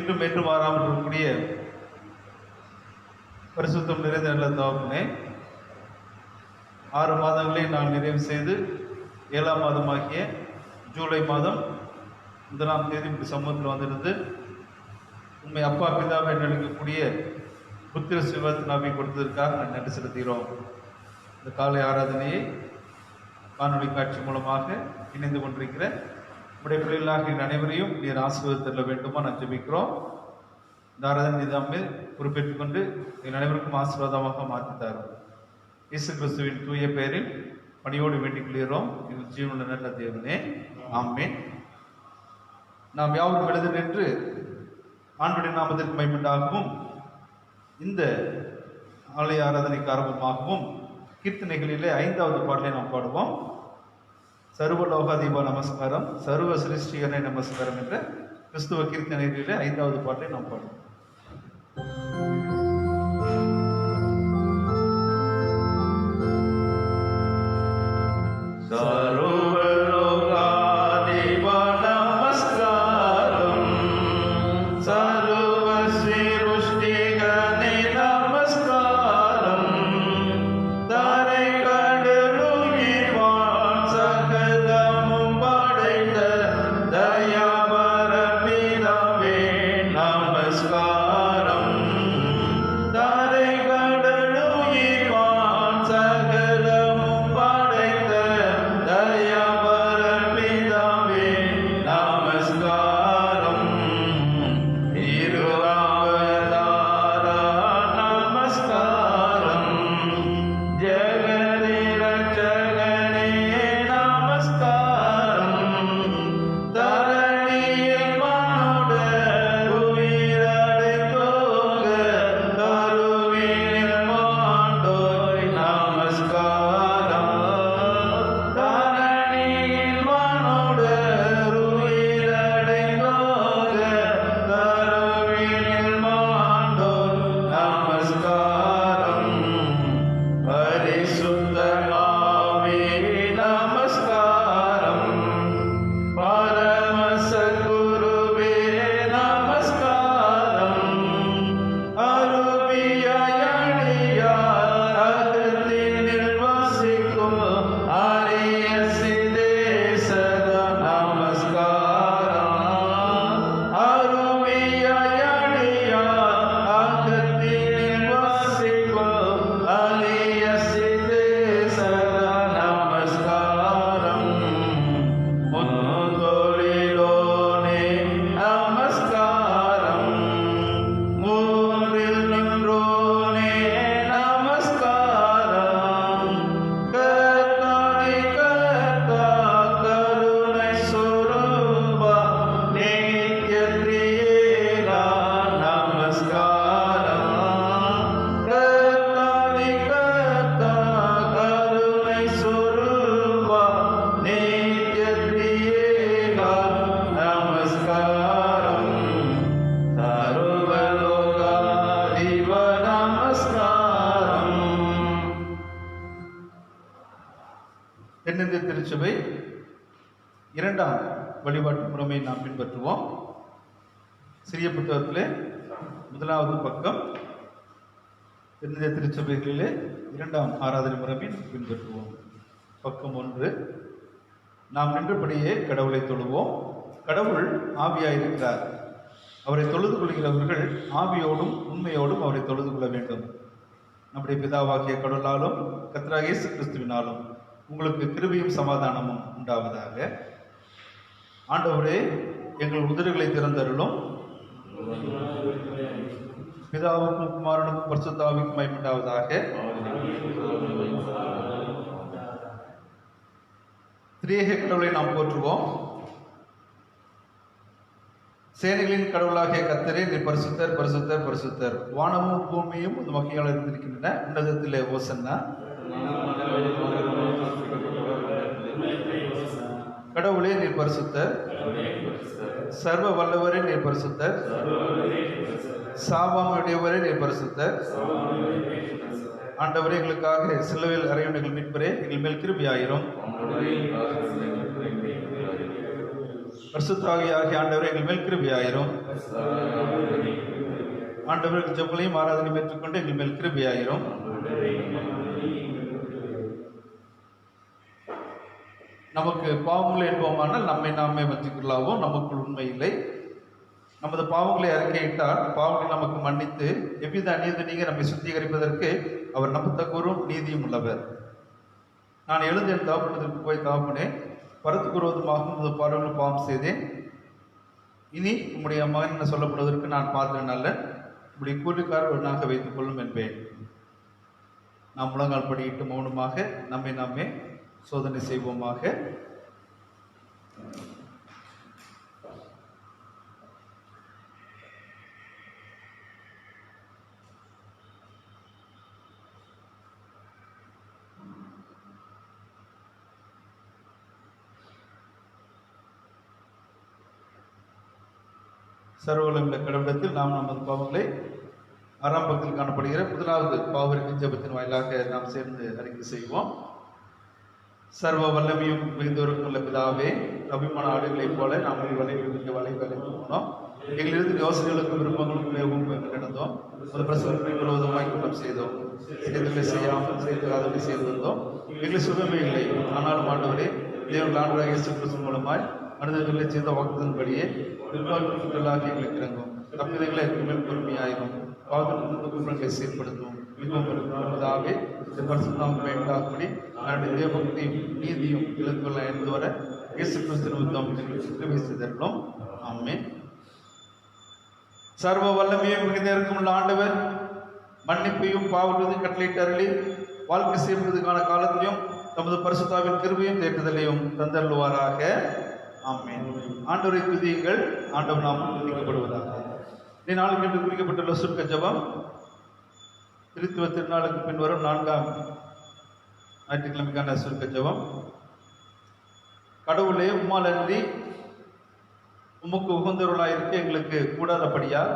இன்றும் என்று மாறாமல் இருக்கக்கூடிய பரிசுத்தம் நிறைந்த நல்ல தகப்பனே, 6 மாதங்களை நான் நிறைவு செய்து 7ஆம் மாதமாகிய ஜூலை மாதம் 1ஆம் தேதி இப்படி சமூகத்தில் வந்திருந்து உண்மை அப்பா பிதாவை நினைக்கக்கூடிய புத்திர சிவத்தினாவை கொடுத்ததற்காக நான் நன்றி செலுத்துகிறோம். இந்த காலை ஆராதனையை காணொலி காட்சி மூலமாக இணைந்து கொண்டிருக்கிற உடைய பிள்ளைகளாக அனைவரையும் நீர் ஆசீர்வதித்தள்ள வேண்டுமா நான் ஜெபிக்கிறோம். இந்த ஆராதனை தாமே பொறுப்பேற்றுக் கொண்டு எங்கள் அனைவருக்கும் ஆசீர்வாதமாக மாற்றித்தாரும். இயேசு கிறிஸ்துவின் தூய பெயரில் பணியோடு வேண்டிக் கொள்கிறோம் எங்கள் ஜீவனுள்ள நல்ல தேவனே, ஆமென். நாம் யாவரும் எழுது நின்று ஆண்டுடைய நாமத்திற்கு மகிமையுண்டாகவும் இந்த ஆலய ஆராதனைக்கு ஆரம்பமாகவும் கீர்த்தனைகளிலே 5வது பாடலை நாம் பாடுவோம். சர்வலோகாதீப நமஸ்காரம் சர்வ சிருஷ்டிகரனை நமஸ்காரம் என்ற கிறிஸ்துவ கீர்த்தனைகளிலே 5வது பாட்டை நாம் பாடுவோம். தென்னிந்திய திருச்சபை 2ஆம் வழிபாட்டு முறையை நாம் பின்பற்றுவோம். சிறிய புத்தகத்திலே 1வது பக்கம் தென்னிந்திய திருச்சபைகளிலே 2ஆம் ஆராதனை முறையை பின்பற்றுவோம். பக்கம் 1. நாம் நின்றபடியே கடவுளை தொழுவோம். கடவுள் ஆவியாயிருக்கிறார். அவரை தொழுது கொள்கிறவர்கள் ஆவியோடும் உண்மையோடும் அவரை தொழுது கொள்ள வேண்டும். நம்முடைய பிதாவாகிய கடவுளாலும் கர்த்தராகிய இயேசு கிறிஸ்துவினாலும் உங்களுக்கு கிருபையும் சமாதானமும் உண்டாவதாக. ஆண்டவரே, எங்கள் உதடுகளை திறந்தருளும். பிதாவுக்கும் குமாரனுக்கும் பரிசுத்த ஆவிக்கும் மகிமை உண்டாவதாக. திரியேக கடவுளை நாம் போற்றுவோம். சேனைகளின் கடவுளாகிய கர்த்தரே, நீர் பரிசுத்தர் பரிசுத்தர் பரிசுத்தர். வானமும் பூமியும் இந்த வகையால் இருந்திருக்கின்றன. உன்னதத்திலே ஓசன்னா. கடவுளே, நீர் பரிசுத்தர். சர்வ வல்லவரே, நீர் பரிசுத்தர். சாபமுடையவரே, நீர் பரிசுத்தர். ஆண்டவரே, எங்களுக்காக சிலுவையில் அறையும் எங்கள் மீட்பரே, எங்கள் மேல் கிருபையாயிரும். பரிசுத்தாவியாகிய ஆண்டவரே எங்கள் மேல் கிருபையாயிரும். ஆண்டவருக்கு ஜெபங்களையும் ஆராதனையும் ஏற்றுக்கொண்டு எங்கள் மேல் கிருபையாயிரும். நமக்கு பாவங்களை என்போமானால் நம்மை நாமே வஞ்சிக்கொள்ளாவோம். நமக்குள் உண்மை இல்லை. நமது பாவங்களை அறிக்கையிட்டால் பாவங்களை நமக்கு மன்னித்து எவ்வித அநீதி நீங்க நம்மை சுத்திகரிப்பதற்கு அவர் நம்பத்தக்கோரும் நீதியும் உள்ளவர். நான் எழுந்து என் தாப்பனத்திற்கு போய் தாப்பனே பரத்துக்கு விரோதமாக உமது பார்வையில் பாவம் செய்தேன். இனி உம்முடைய மகன் என சொல்லப்படுவதற்கு நான் பாத்திரன் அல்ல, உம்முடைய கூட்டுக்காரர் ஒன்றாக வைத்துக் கொள்ளும் என்பேன். நாம் முழங்கால் படியிட்டு மௌனமாக நம்மை நாமே சோதனை செய்வோமாக. சர்வவல்லமையுள்ள கடவுளத்தில் நாம் நமது பாவங்களை ஆரம்பத்தில் காணப்படுகிற முதலாவது பாவரின் ஜெபத்தின் வாயிலாக நாம் சேர்ந்து அறிக்கை செய்வோம். சர்வ வல்லமையும் மிகுந்தோருக்கும் உள்ள பிதாவே, அபிமான ஆடுகளைப் போல நாம் வலைகளை போனோம். எங்களிருந்து யோசனைகளுக்கும் விருப்பங்களுக்கும் மிகவும் கிடந்தோம். ஒரு பிரசவத்தை விரோதமாய் குற்றம் செய்தோம். செய்தவர்களை செய்யாமல் செய்தவர்களை செய்து வந்தோம். எங்களுக்கு சுகமே இல்லை. ஆனால் ஆண்டவரே, தேவன் ஆண்டவராக இயேசு கிறிஸ்து மூலமாய் மனிதர்களை செய்த வாக்குதலின்படியே நிர்வாகங்களாக எங்களுக்கு இறங்கும். தப்பிதைகளை எங்களுக்கு மேல் பொறுமையாயிரும். பாவத்திலிருந்து குற்றங்களை சீர்படுத்தும். மிகவும் பரிசுத்தம் வேண்டாப்படி அவருடைய தேவபக்தியும் நீதியும் இலக்குள்ள இருந்து வர இயேசு கிறிஸ்து கிருபை செய்தருளும். ஆமென். சர்வ வல்லமையும் மிகுந்த உள்ள ஆண்டவர் மன்னிப்பையும் பாவத்தையும் கட்டளையிட்டு அருளி வாழ்க்கை செய்வதற்கான காலத்தையும் தமது பரிசுத்தாவின் கிருபையும் தேற்றுதலையும் தந்தருளுவாராக. ஆமென். ஆண்டவரை துதியுங்கள். ஆண்டவர் நாமம் துதிக்கப்படுவதாக. நாளுக்கு என்று குறிக்கப்பட்டுள்ள சுருக்க ஜெபம் திருத்துவ திருநாளுக்கு பின்வரும் 4ஆம் ஞாயிற்றுக்கிழமைக்கான சுருக்க ஜெபம். கடவுளே, உம்மால் அன்றி உமக்கு உகந்தவர்களாயிருக்க எங்களுக்கு கூடாதபடியால்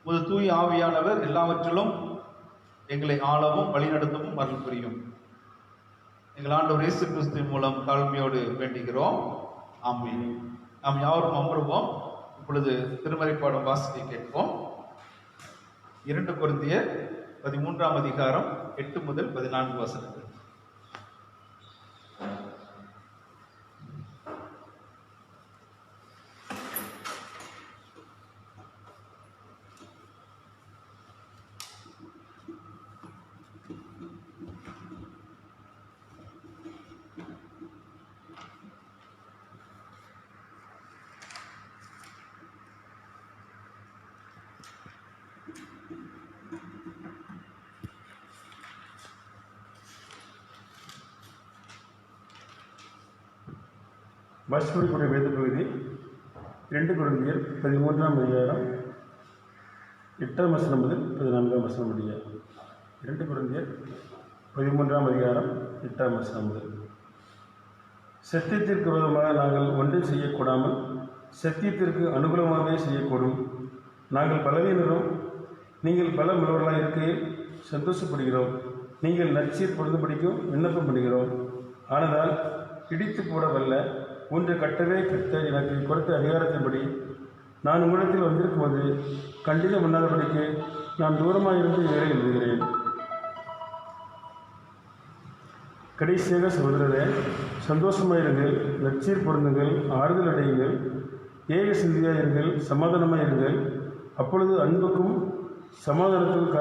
உமது தூய் ஆவியானவர் எல்லாவற்றிலும் எங்களை ஆளவும் வழிநடத்தவும் அருள் புரியும். எங்கள் ஆண்டவர் இயேசு கிறிஸ்துவின் மூலம் தாழ்மையோடு வேண்டுகிறோம். ஆமென். நாம் யாவரும் அமருவோம். இப்பொழுது திருமறை பாடம் வாசிக்க கேட்போம். 2 கொரிந்தியர் 13ஆம் அதிகாரம் 8 முதல் 14 வசனங்கள். வாசிக்கக்கூடிய வேத பகுதி 2 கொரிந்தியர் 13ஆம் அதிகாரம் 8ஆம் வசனம் முதல் 14ஆம் வசனம் முடிய. 2 கொரிந்தியர் 13ஆம் அதிகாரம் 8ஆம் வசனம் முதல். சத்தியத்திற்கு விரோதமாக நாங்கள் ஒன்றை செய்யக்கூடாமல் சத்தியத்திற்கு அனுகூலமாகவே செய்யக்கூடும். நாங்கள் பலவீனரும் நீங்கள் பலம் உள்ளவர்களாக இருக்கையில் சந்தோஷப்படுகிறோம். நீங்கள் நற்சீர் பொருந்துபடிக்கும் விண்ணப்பம் பண்ணுகிறோம். ஆனால் இடித்து போட வல்ல ஒன்று கட்டவே கட்ட எனக்கு கொடுத்த அதிகாரத்தின்படி நான் உங்களிடத்தில் வந்திருக்கும்போது கண்டிதம் பண்ணாதபடிக்கு நான் தூரமாக இருந்து வேலை எழுதுகிறேன். கடைசியாக சகோதரரே, சந்தோஷமாயிருங்கள், நற்சீர் பொருந்துங்கள், ஆறுதல் அடையுங்கள், ஏக சிந்தியாயிருங்கள், சமாதானமாயிருங்கள். அப்பொழுது அன்புக்கும் சமாதானத்துக்கும்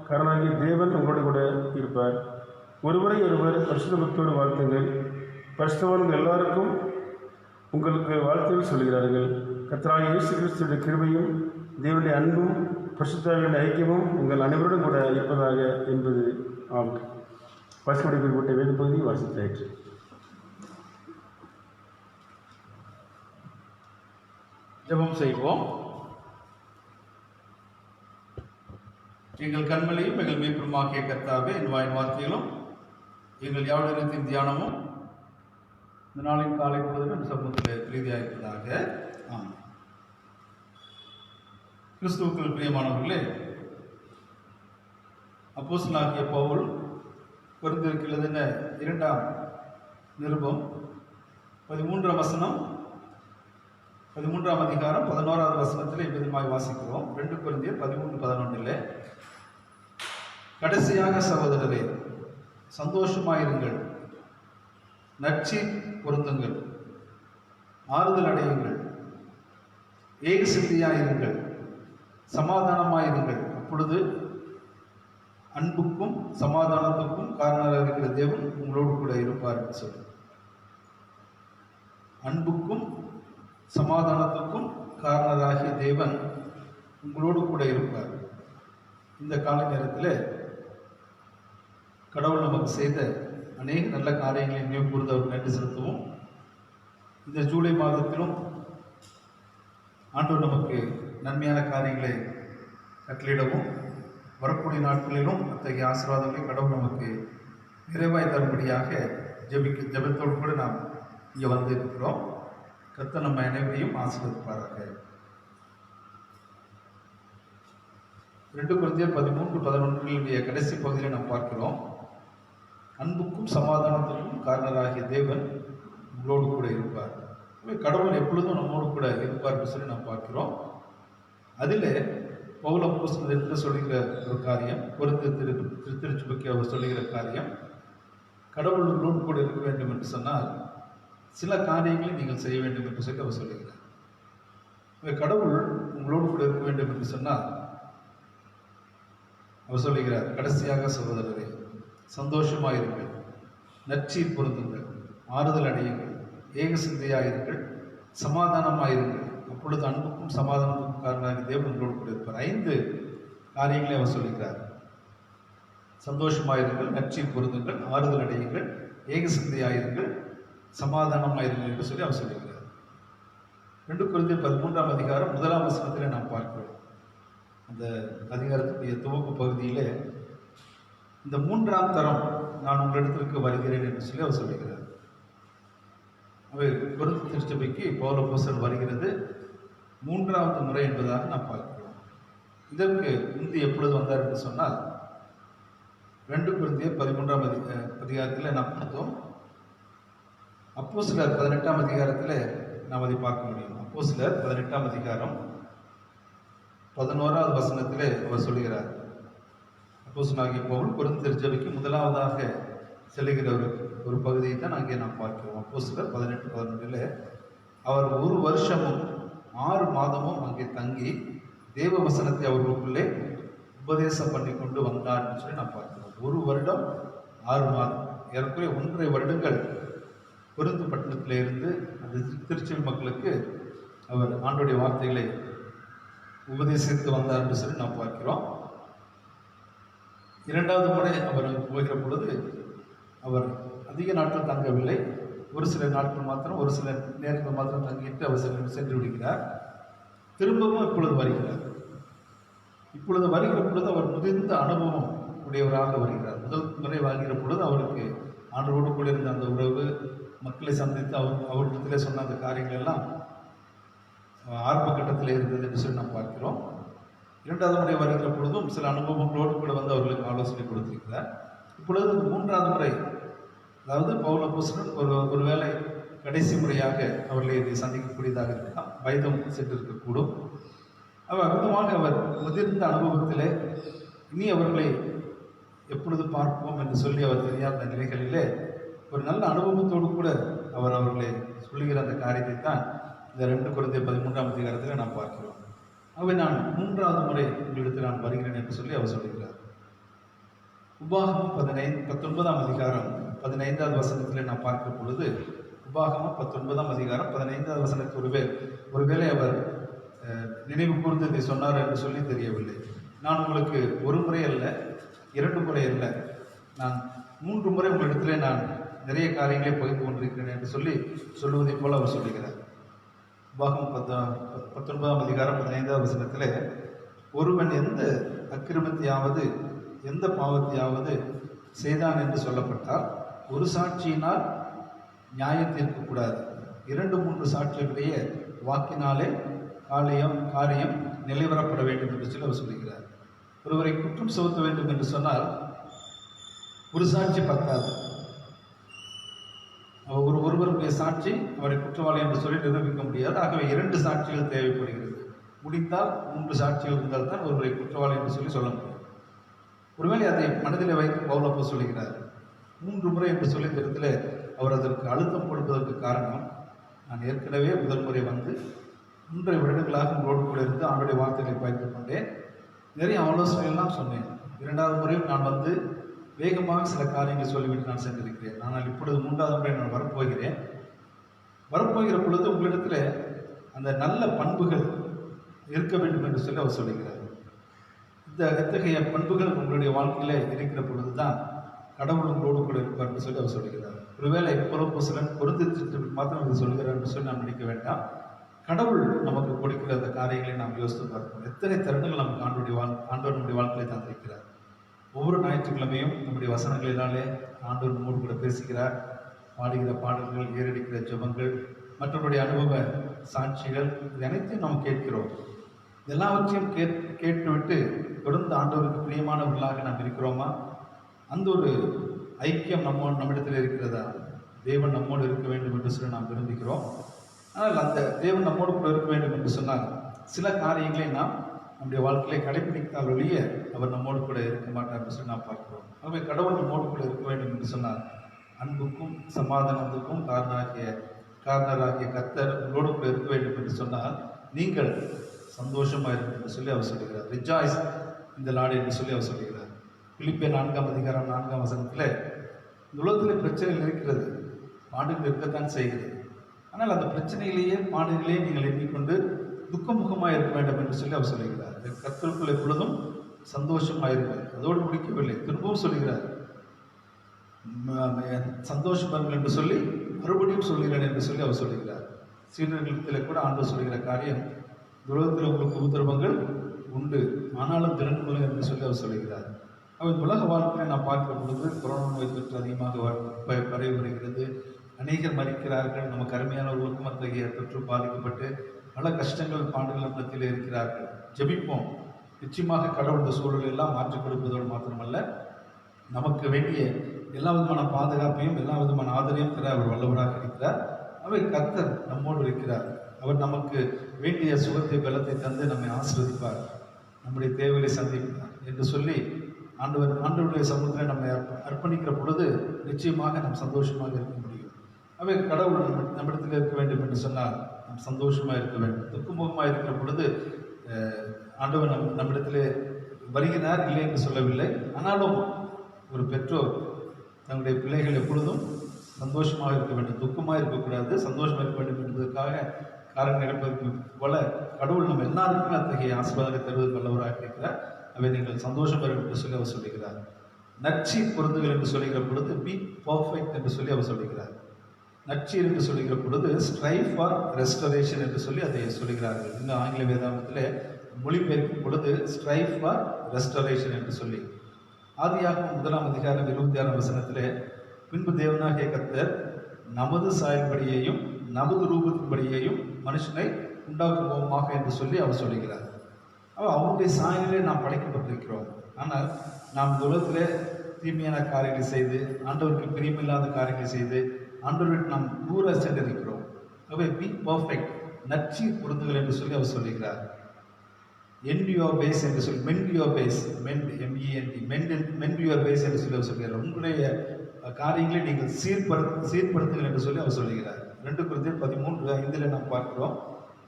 காரணமாகி தேவன் உங்களோடு கூட இருப்பார். ஒருவரை ஒருவர் பரிசுத்த பக்தியோடு வாழ்த்துங்கள். பரிசுத்தவான்கள் எல்லாருக்கும் உங்களுக்கு வாழ்த்துகள் சொல்கிறார்கள். கர்த்தராகிய இயேசு கிறிஸ்துவின் கிருபையும் தேவனுடைய அன்பும் பரிசுத்தாவின் ஐக்கியமும் உங்கள் அனைவருடன் கூட இருப்பதாக என்பது ஆகும். வாசிக்கக்கூடிய குறிப்பிட்ட வேத பகுதி வாசித்தாயிற்று. ஜெபம் செய்வோம். எங்கள் கண்மலையும் எங்கள் மீட்புமாகிய கர்த்தாவே, என் வாயின் வார்த்தைகளும் எங்கள் யாவரிடத்தின் தியானமும் இந்த நாளின் காலை பொழுதும் சமூகத்தில் பிரீதியாக இருப்பதாக. ஆமாம். கிறிஸ்துவுக்குள் பிரியமானவர்களே, அப்போஸ்தலனாகிய பவுல் கொரிந்தியருக்கு எழுதின 2ஆம் நிருபம் 13ஆம் வசனம் 13ஆம் அதிகாரம் 11வது வசனத்தில் இவ்விதமாய் வாசிக்கிறோம். 2 கொரிந்தியர் 13:11. கடைசியாக சகோதரரே, சந்தோஷமாயிருங்கள், நற்சீர் பொருந்துங்கள், ஆறுதல் அடையுங்கள், ஏக சிந்தையாயிருங்கள், சமாதானமாயிருங்கள். அப்பொழுது அன்புக்கும் சமாதானத்துக்கும் காரணராக இருக்கிற தேவன் உங்களோடு கூட இருப்பார் என்று சொல்லி, அன்புக்கும் சமாதானத்துக்கும் காரணராகிய தேவன் உங்களோடு கூட இருப்பார். இந்த கால நேரத்தில் கடவுள் நமக்கு செய்த அநேக நல்ல காரியங்களை நினைவு கூர்ந்து அவர் நன்றி செலுத்துவோம். இந்த ஜூலை மாதத்திலும் ஆண்டவர் நமக்கு நன்மையான காரியங்களை கட்டளையிடவும், வரக்கூடிய நாட்களிலும் அத்தகைய ஆசீர்வாதங்களை கடவுள் நமக்கு நிறைவாய் தரும்படியாக ஜெபத்தோடு கூட நாம் இங்கே வந்து இருக்கிறோம். கர்த்தர் நம்ம அனைவரையும் ஆசீர்வதிப்பாராக. 2 கொரிந்தியர் 13:11 கடைசி பகுதியில் நாம் பார்க்கிறோம், அன்புக்கும் சமாதானத்திற்கும் காரணராகிய தேவன் உங்களோடு கூட இருப்பார். கடவுள் எப்பொழுதும் நம்மோடு கூட இருப்பார் சொல்லி நாம் பார்க்கிறோம். அதில் பவுல் அப்போஸ்தலர் சொல்லுகிற ஒரு காரியம், கொரிந்தியர் திருச்சபைக்கு அவர் சொல்லுகிற காரியம், கடவுள் உங்களோடு கூட இருக்க வேண்டும் என்று சொன்னால் சில காரியங்களை நீங்கள் செய்ய வேண்டும் என்று சொல்லி அவர் சொல்லுகிறார். கடவுள் உங்களோடு கூட இருக்க வேண்டும் என்று சொன்னால் அவர் சொல்லுகிறார், கடைசியாக சகோதரரே, சந்தோஷமாயிருங்கள், நற்சீர் பொருந்துங்கள், ஆறுதல் அடையுங்கள், ஏக சிந்தையாயிருங்கள், சமாதானமாயிருங்கள். அப்பொழுது அன்புக்கும் சமாதானத்துக்கும் காரணமாக தேவன் உங்களோடு கூட இருப்பார். 5 காரியங்களை அவர் சொல்லுகிறார். சந்தோஷமாயிருங்கள், நற்சீர் பொருந்துங்கள், ஆறுதல் அடையுங்கள், ஏக சிந்தையாயிருங்கள், சமாதானமாயிருங்கள் என்று சொல்லி அவர் சொல்லுகிறார். 2 கொரிந்தியர் 13ஆம் அதிகாரம் 1ஆம் வசனத்தில் நாம் பார்க்கிறோம். அந்த அதிகாரத்துடைய துவக்க பகுதியில் இந்த 3ஆம் தரம் நான் உங்களிடத்திற்கு வருகிறேன் என்று சொல்லி அவர் சொல்லுகிறார். கொரிந்து திருச்சபைக்கு பவுல் அப்போஸ்தலர் வருகிறது 3வது முறை என்பதாக நாம் பார்க்கிறோம். இதற்கு முந்தி எப்பொழுது வந்தார் என்று சொன்னால் 2 கொரிந்தியர் 13ஆம் அதிகாரத்தில் நாம் பார்த்தோம். அப்போஸ்தலர் 18ஆம் அதிகாரத்தில் நாம் அதை பார்க்க முடியும். அப்போஸ்தலர் 18ஆம் அதிகாரம் 11வது வசனத்திலே அவர் சொல்கிறார், அப்போஸ்தலனாகிய பவுல் கொரிந்து திருச்சபைக்கு முதலாவதாக செல்லுகிற ஒரு பகுதியை தான் அங்கே நாம் பார்க்கிறோம். அப்போஸ்தலர் 18:11 அவர் 1 வருஷமும் 6 மாதமும் அங்கே தங்கி தேவ வசனத்தை அவர்களுக்குள்ளே உபதேசம் பண்ணி கொண்டு வந்தார் என்று சொல்லி நாம் பார்க்கிறோம். 1 வருடம் 6 மாதம், ஏறக்குறைய 1.5 வருடங்கள் கொரிந்து பட்டணத்தில் இருந்து அந்த திருச்சபை மக்களுக்கு அவர் ஆண்டவருடைய வார்த்தைகளை உபதேசித்து வந்தார் என்று சொல்லி நாம் பார்க்கிறோம். 2வது முறை அவர் போகிற பொழுது அவர் அதிக நாட்கள் தங்கவில்லை, ஒரு சில நாட்கள் மாத்திரம், ஒரு சில நேரங்கள் மாத்திரம் தங்கிட்டு அவர் சென்று விடுகிறார். திரும்பவும் இப்பொழுது வருகிறார். இப்பொழுது வருகிற பொழுது அவர் முதிர்ந்த அனுபவம் உடையவராக வருகிறார். முதல் முறை வருகிற பொழுது அவருக்கு ஆண்டவரோடு கூட இருந்த அந்த உறவு, மக்களை சந்தித்து அவரிடத்திலே சொன்ன அந்த காரியங்கள் எல்லாம் ஆரம்ப கட்டத்தில் இருந்தது என்று சொல்லி நாம் பார்க்கிறோம். 2வது முறை வருகிற பொழுதும் சில அனுபவங்களோடு கூட வந்து அவர்களுக்கு ஆலோசனை கொடுத்திருக்கிறார். இப்பொழுது 3வது முறை, அதாவது பவுல் அப்போஸ்தலர் ஒருவேளை கடைசி முறையாக அவர்களை இதை சந்திக்கக்கூடியதாக இருக்கலாம், வயதும் சென்றிருக்கக்கூடும். அவர் அற்புதமாக அவர் முதிர்ந்த அனுபவத்திலே இனி அவர்களை எப்பொழுது பார்ப்போம் என்று சொல்லி அவர் தெரியாத நிலைகளிலே ஒரு நல்ல அனுபவத்தோடு கூட அவர் அவர்களை சொல்லுகிற அந்த காரியத்தை தான் இந்த 2 கொரிந்தியர் 13ஆம் அதிகாரத்தில் நாம் பார்க்கிறோம். அவை நான் 3வது முறை உங்களிடத்தில் நான் வருகிறேன் என்று சொல்லி அவர் சொல்லுகிறார். உபாகமம் 19ஆம் அதிகாரம் 15வது வசனத்தில் நாம் பார்க்கிற பொழுது, உபாகமம் 19ஆம் அதிகாரம் 15வது வசனத்தில் ஒருவேளை அவர் நினைவு கூர்ந்து இதை சொன்னார் என்று சொல்லி தெரியவில்லை. நான் உங்களுக்கு 1 முறை அல்ல, 2 முறை அல்ல, நான் 3 முறை உங்களிடத்திலே நான் நிறைய காரியங்களை பகிர்ந்து கொண்டிருக்கிறேன் என்று சொல்லி சொல்லுவதை போல அவர் சொல்லுகிறார். உபாகமம் 19ஆம் அதிகாரம் 15வது வசனத்தில், ஒருவன் எந்த அக்கிரமத்தையாவது எந்த பாவத்தையாவது செய்தான் என்று சொல்லப்பட்டால் ஒரு சாட்சியினால் நியாயம் தீர்க்கக்கூடாது, 2-3 சாட்சிகளுடைய வாக்கினாலே காரியம் நிலைவரப்பட வேண்டும் என்று சொல்லி அவர் சொல்லுகிறார். ஒருவரை குற்றம் சுமத்த வேண்டும் என்று சொன்னால் ஒரு சாட்சி பத்தாது. ஒருவருடைய சாட்சி அவரை குற்றவாளி என்று சொல்லி நிரூபிக்க முடியாது. ஆகவே 2 சாட்சிகள் தேவைப்படுகிறது. முடிந்தால் 3 சாட்சிகள் இருந்தால் தான் ஒருவரை குற்றவாளி என்று சொல்லி சொல்ல முடியும். ஒருவேளை அதை மனதில் வைத்து பவுல் அப்போ சொல்லுகிறார். 3 முறை என்று சொல்லி இந்த இடத்துல அவர் அதற்கு அழுத்தம் கொடுப்பதற்கு காரணம், நான் ஏற்கனவே முதல் முறை வந்து 3 வருடங்களாக உங்களோடு கூட இருந்து அவருடைய வார்த்தைகளை பயந்து கொண்டேன், நிறைய ஆலோசனைகள்லாம் சொன்னேன். 2வது முறையும் நான் வந்து வேகமாக சில காரியங்களை சொல்லிவிட்டு நான் சென்றிருக்கிறேன். ஆனால் இப்பொழுது 3வது முறை நான் வரப்போகிற பொழுது உங்களிடத்தில் அந்த நல்ல பண்புகள் இருக்க வேண்டும் என்று சொல்லி அவர் சொல்லுகிறார். இத்தகைய பண்புகள் உங்களுடைய வாழ்க்கையில் இருக்கிற பொழுது தான் கடவுள் உங்களோடு கூட இருப்பார் என்று சொல்லி அவர் சொல்லுகிறார். ஒருவேளை புறப்போசலன் பொருந்திட்டு மாத்திரம் இது சொல்கிறார் என்று சொல்லி நாம் நினைக்க வேண்டாம். கடவுள் நமக்கு கொடுக்கிற அந்த காரியங்களை நாம் யோசித்து பார்க்கணும். எத்தனை தருணங்கள் நமக்கு ஆண்டவர் நம்முடைய வாழ்க்கையை தந்திருக்கிறார். ஒவ்வொரு ஞாயிற்றுக்கிழமையும் நம்முடைய வசனங்களினாலே ஆண்டவர் நம்மோடு கூட பேசுகிறார். பாடுகிற பாடல்கள், ஏறடிக்கிற ஜெபங்கள், மற்றவருடைய அனுபவ சாட்சிகள், இது அனைத்தையும் நாம் கேட்கிறோம். எல்லாவற்றையும் கேட்டுவிட்டு தொடர்ந்து ஆண்டவருக்கு பிரியமானவர்களாக நாம் இருக்கிறோமா? அந்த ஒரு ஐக்கியம் நம்மிடத்தில் இருக்கிறதா? தேவன் நம்மோடு இருக்க வேண்டும் என்று சொல்லி நாம் விரும்புகிறோம். ஆனால் அந்த தேவன் நம்மோடு கூட இருக்க வேண்டும் என்று சொன்னால் சில காரியங்களை நாம் நம்முடைய வாழ்க்கையை கடைபிடித்தால் ஒழிய அவர் நம்மோடு கூட இருக்க மாட்டார் என்று சொல்லி நாம் பார்க்கிறோம். ஆகவே கடவுள் நம்மோடு கூட இருக்க வேண்டும் என்று சொன்னால் அன்புக்கும் சமாதானத்துக்கும் காரணராகிய கர்த்தர் உங்களோடு கூட இருக்க வேண்டும் என்று சொன்னால் நீங்கள் சந்தோஷமாக இருக்கும் என்று சொல்லி அவர் சொல்லுகிறார். ரிஜாய்ஸ் இந்த லார்ட் என்று சொல்லி அவர் சொல்லுகிறார். பிலிப்பியர் 4ஆம் அதிகாரம் 4ஆம் வசனத்தில் இந்த உலகத்தில் பிரச்சனைகள் இருக்கிறது, பாடுகள் இருக்கத்தான் செய்கிறது. ஆனால் அந்த பிரச்சனையிலேயே பாடுகளே நீங்கள் எண்ணிக்கொண்டு துக்கமுகமாக இருக்க வேண்டும் என்று சொல்லி அவர் சொல்லுகிறார். கர்த்தருக்குள் எப்பொழுதும் சந்தோஷமாக இருக்கிறார். அதோடு முடிக்கவில்லை, திரும்பவும் சொல்லுகிறார் சந்தோஷமாக என்று சொல்லி மறுபடியும் சொல்கிறேன் என்று சொல்லி அவர் சொல்லுகிறார். சீடர்களிடத்தில் கூட ஆண்டவர் சொல்லுகிற காரியம், உலகத்தில் உங்களுக்கு உபத்திரவங்கள் உண்டு, ஆனாலும் திறன் கொள்ளுங்கள் என்று சொல்லி அவர் சொல்லுகிறார். அவர் உலக வாழ்க்கையை நான் பார்க்கிற பொழுது கொரோனா நோய் தொற்று அதிகமாக பரவி வருகிறது. அநேகர் மறிக்கிறார்கள். நமக்கு அருமையானவர்களுக்கும் அத்தகைய தொற்று பாதிக்கப்பட்டு பல கஷ்டங்கள் பாடுகள் மத்தியில் இருக்கிறார்கள். ஜெபிப்போம். நிச்சயமாக கடவுள் இந்த சூழலை எல்லாம் மாற்றிக் கொடுப்பதோடு மாத்திரமல்ல, நமக்கு வேண்டிய எல்லா விதமான பாதுகாப்பையும் எல்லா விதமான ஆதரவையும் தர அவர் வல்லவராக இருக்கிறார். அவை கர்த்தர் நம்மோடு இருக்கிறார். அவர் நமக்கு வேண்டிய சுகத்தை பலத்தை தந்து நம்மை ஆசீர்வதிப்பார், நம்முடைய தேவையை சந்திப்பார் என்று சொல்லி ஆண்டவருடைய சமூகத்தில் நம்மை அர்ப்பணிக்கிற பொழுது நிச்சயமாக நாம் சந்தோஷமாக இருக்க முடியும். அவை கடவுள் நம்மிடத்தில் இருக்க வேண்டும் என்று சொன்னால் நாம் சந்தோஷமாக இருக்க வேண்டும். துக்கமுகமாக இருக்கிற பொழுது ஆண்டவர் நம்மிடத்திலே வருகிறார், இல்லை என்று சொல்லவில்லை. ஆனாலும் ஒரு பெற்றோர் தங்களுடைய பிள்ளைகள் எப்பொழுதும் சந்தோஷமாக இருக்க வேண்டும், துக்கமாக இருக்கக்கூடாது, சந்தோஷமாக இருக்க வேண்டும் என்பதற்காக காரணம் எடுப்பதற்கு போல கடவுள் நம்ம எல்லாருக்குமே அத்தகைய ஆசீர்வாதத்தை தருவதற்கு வல்லவராக இருக்கிறார். அவை நீங்கள் சந்தோஷம் வரும் என்று சொல்லி அவர் சொல்லுகிறார். நற்சீர் பொருந்துகள் என்று சொல்லுகிற பொழுது பி பர்ஃபெக்ட் என்று சொல்லி அவர் சொல்லுகிறார். நற்சீர் என்று சொல்லுகிற பொழுது ஸ்ட்ரைவ் ஃபார் ரெஸ்டரேஷன் என்று சொல்லி அதை சொல்லுகிறார்கள். இன்னும் ஆங்கில வேதாகமத்தில் மொழிபெயர்க்கும் பொழுது ஸ்ட்ரைவ் ஃபார் ரெஸ்டரேஷன் என்று சொல்லி, ஆதியாகமம் 1ஆம் அதிகாரம் 26ஆம் வசனத்திலே, பின்பு தேவனாகிய கர்த்தர் நமது சாயல்படியையும் நமது ரூபத்தின்படியையும் மனுஷனை உண்டாக்குவோமாக என்று சொல்லி அவர் சொல்லுகிறார். அவருடைய சாயலிலே நாம் படைக்கப்பட்டிருக்கிறோம். ஆனால் நாம் இந்த உலகத்தில் தீமையான காரியங்களை செய்து, ஆண்டவருக்கு பிரியமில்லாத காரியங்களை செய்து, ஆண்டவருக்கு நாம் தூர சென்றிருக்கிறோம். அவை பி பர்ஃபெக்ட், நற்சீர் பொருந்துகள் என்று சொல்லி அவர் சொல்லுகிறார். எண்ட் யுவர் பேஸ் என்று சொல்லி, mend your face, mend M E N T, mend your face என்று சொல்லி அவர் சொல்கிறார். உங்களுடைய காரியங்களை நீங்கள் சீர்படுத்துங்கள் என்று சொல்லி அவர் சொல்லுகிறார். 2 கொரிந்தியர் 13:5 நாம் பார்க்கிறோம்.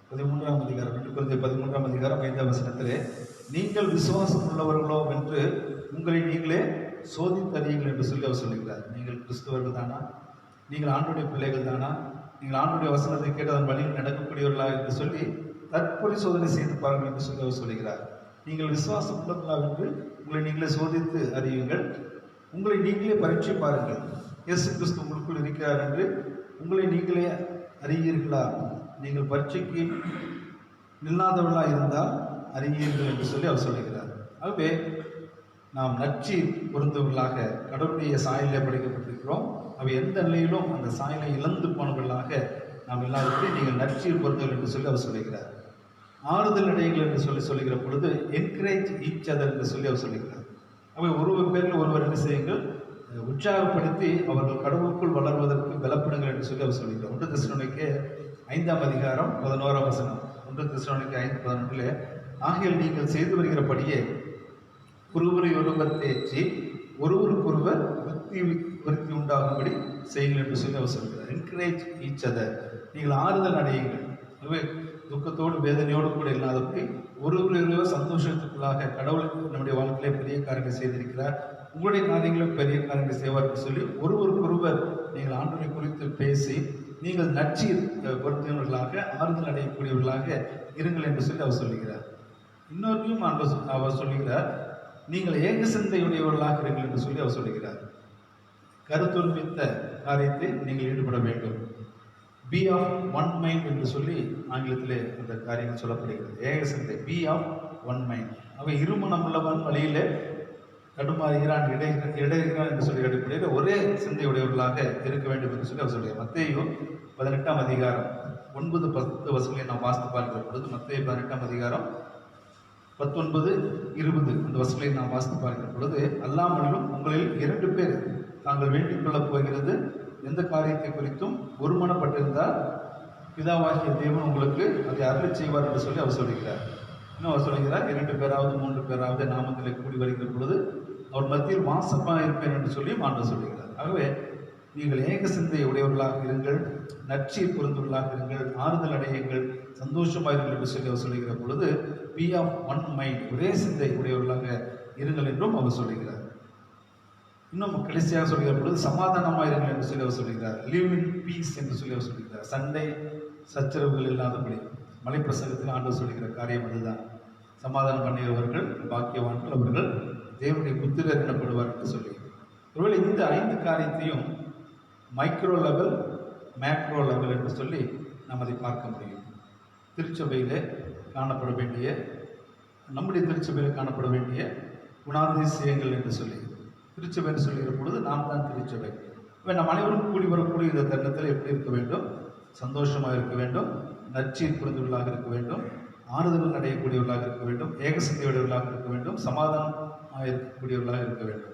13ஆம் அதிகாரம் 2 கொரிந்தியர் 13ஆம் அதிகாரம் 5ஆம் வசனத்திலே, நீங்கள் விசுவாசம் உள்ளவர்களோ என்று உங்களை நீங்களே சோதித்தறியுங்கள் என்று சொல்லி அவர் சொல்லுகிறார். நீங்கள் கிறிஸ்தவர்கள் தானா? நீங்கள் ஆண்டவருடைய பிள்ளைகள் தானா? நீங்கள் ஆண்டவருடைய வசனத்தை கேட்டு அதன் வழியில் நடக்கக்கூடியவர்களா என்று சொல்லி தற்பரிசோதனை செய்து பாருங்கள் என்று சொல்லி அவர் சொல்லுகிறார். நீங்கள் விசுவாசம் உள்ளவர்களா என்று உங்களை நீங்களே சோதித்து அறியுங்கள், உங்களை நீங்களே பரீட்சை பாருங்கள், இயேசு கிறிஸ்து உங்களுக்குள் இருக்கிறார் என்று உங்களை நீங்களே அறியீர்களா? நீங்கள் பரீட்சைக்கு நில்லாதவர்களாக இருந்தால் அறியீர்கள் என்று சொல்லி அவர் சொல்லுகிறார். ஆகவே நாம் நற்சீர் பொருந்தவர்களாக கடவுளுடைய சாயலை படைக்கப்பட்டிருக்கிறோம். அவை எந்த நிலையிலும் அந்த சாயலை இழந்து போனவர்களாக நாம் எல்லாருக்கும் நீங்கள் நற்சீர் பொருந்தவர்கள் என்று சொல்லி அவர் சொல்லுகிறார். ஆறுதல் அடையுங்கள் என்று சொல்லுகிற பொழுது என்கரேஜ் ஈச் அதர் என்று சொல்லி அவர் சொல்லுகிறார். அவை ஒருவர் பேரில் ஒருவர் என்ன செய்யுங்கள், உற்சாகப்படுத்தி அவர்கள் கடவுளுக்குள் வளர்வதற்கு பலப்படுங்கள் என்று சொல்லி அவர் சொல்கிறார். 1 தெசலோனிக்கே 5ஆம் அதிகாரம் 11ஆம் வசனம். 1 தெசலோனிக்கே 5:11 ஆகையால் நீங்கள் செய்து வருகிறபடியே ஒருவரை ஒருவர் தேற்றி ஒருவருக்கொருவர் விருத்தி உண்டாகும்படி செய்யுங்கள் என்று சொல்லி அவர் சொல்கிறார். Encourage each other. நீங்கள் ஆறுதல் அடையுங்கள். எனவே துக்கத்தோடு வேதனையோடு கூட இல்லாதபடி ஒருவருவர் சந்தோஷத்துக்குள்ளாக கடவுள் நம்முடைய வாழ்க்கையிலே பெரிய காரியங்களை செய்திருக்கிறார், உங்களுடைய காரியங்களும் பெரிய காரியங்களை செய்வார் என்று சொல்லி ஒருவருக்கொருவர் நீங்கள் ஆண்டவரை குறித்து பேசி நீங்கள் நற்சீர் பொருத்தியவர்களாக ஆறுதல் அடையக்கூடியவர்களாக இருங்கள் என்று சொல்லி அவர் சொல்லுகிறார். இன்னொருத்தையும் அவர் சொல்லுகிறார், நீங்கள் ஏக சிந்தையுடையவர்களாக இருங்கள் என்று சொல்லி அவர் சொல்லுகிறார். கருத்தொருமித்த காரியத்தை நீங்கள் ஈடுபட வேண்டும். பி ஆஃப் ஒன் மைண்ட் என்று சொல்லி ஆங்கிலத்திலே அந்த காரியங்கள் சொல்லப்படுகிறது. ஏக சிந்தை, பி ஆஃப் ஒன் மைண்ட். அவன் இருமணம் உள்ளவன் வழியிலே தடுமாறுகிறான், இடைகிறான் என்று சொல்லி அடிப்படையில் ஒரே சிந்தையுடையவர்களாக இருக்க வேண்டும் என்று சொல்லி அவர் சொல்கிறார். மத்தேயு 18ஆம் அதிகாரம் 9-10 வசனங்களை நாம் வாசித்து பார்க்கிற பொழுது, மத்தேயு 18ஆம் அதிகாரம் 19-20 அந்த வசனங்களை நாம் வாசித்து பார்க்கிற பொழுது, அல்லாமலும் உங்களில் 2 பேர் தாங்கள் வேண்டிக் கொள்ளப் போகிறது எந்த காரியத்தை குறித்தும் ஒருமனப்பட்டிருந்தால் பிதாவாகிய தேவன் உங்களுக்கு அதை அருள் செய்வார் என்று சொல்லி அவர் சொல்கிறார். இன்னும் அவர் சொல்கிறார், 2 பேராவது 3 பேராவது நாமத்திலே கூடி வருகிற பொழுது அவர் மத்தியில் வாசமாக இருப்பேன் என்று சொல்லி ஆண்டவர் சொல்கிறார். ஆகவே நீங்கள் ஏக சிந்தை உடையவர்களாக இருங்கள், நற்சீர் பொருந்தவர்களாக இருங்கள், ஆறுதல் அடையுங்கள், சந்தோஷமாயிருங்கள் என்று சொல்லி அவர் சொல்லுகிற பொழுது பி ஆஃப் ஒன் மைண்ட், ஒரே சிந்தை உடையவர்களாக இருங்கள் என்றும் அவர் சொல்லுகிறார். இன்னும் கடைசியாக சொல்கிற பொழுது சமாதானமாயிருங்கள் என்று சொல்லி அவர் சொல்கிறார். லிவ் இன் பீஸ் என்று சொல்லி அவர் சொல்கிறார். சண்டை சச்சரவுகள் இல்லாதபடி மலைப்பிரசங்கத்தில் ஆண்டவர் சொல்கிற காரியம் அதுதான். சமாதானம் பண்ணுகிறவர்கள் பாக்கியவான்கள், அவர்கள் தேவனுடைய புத்திரர் எனப்படுவார் என்று சொல்லி. ஒருவேளை இந்த 5 காரியத்தையும் மைக்ரோ லெவல், மேக்ரோ லெவல் என்று சொல்லி நாம் அதை பார்க்க முடியும். திருச்சபையில் காணப்பட வேண்டிய, நம்முடைய திருச்சபையில் காணப்பட வேண்டிய குணாதிசயங்கள் என்று சொல்லி, திருச்சபை என்று சொல்கிற பொழுது நாம் தான் திருச்சபை. இப்போ நம் அனைவரும் கூடி வரக்கூடிய இந்த தருணத்தில் எப்படி இருக்க வேண்டும்? சந்தோஷமாக இருக்க வேண்டும், நற்சீர் புரிந்தவர்களாக இருக்க வேண்டும், ஆறுதல் அடையக்கூடியவர்களாக இருக்க வேண்டும், ஏகசிந்தையுடையவர்களாக இருக்க வேண்டும், சமாதானமாக இருக்கக்கூடியவர்களாக இருக்க வேண்டும்.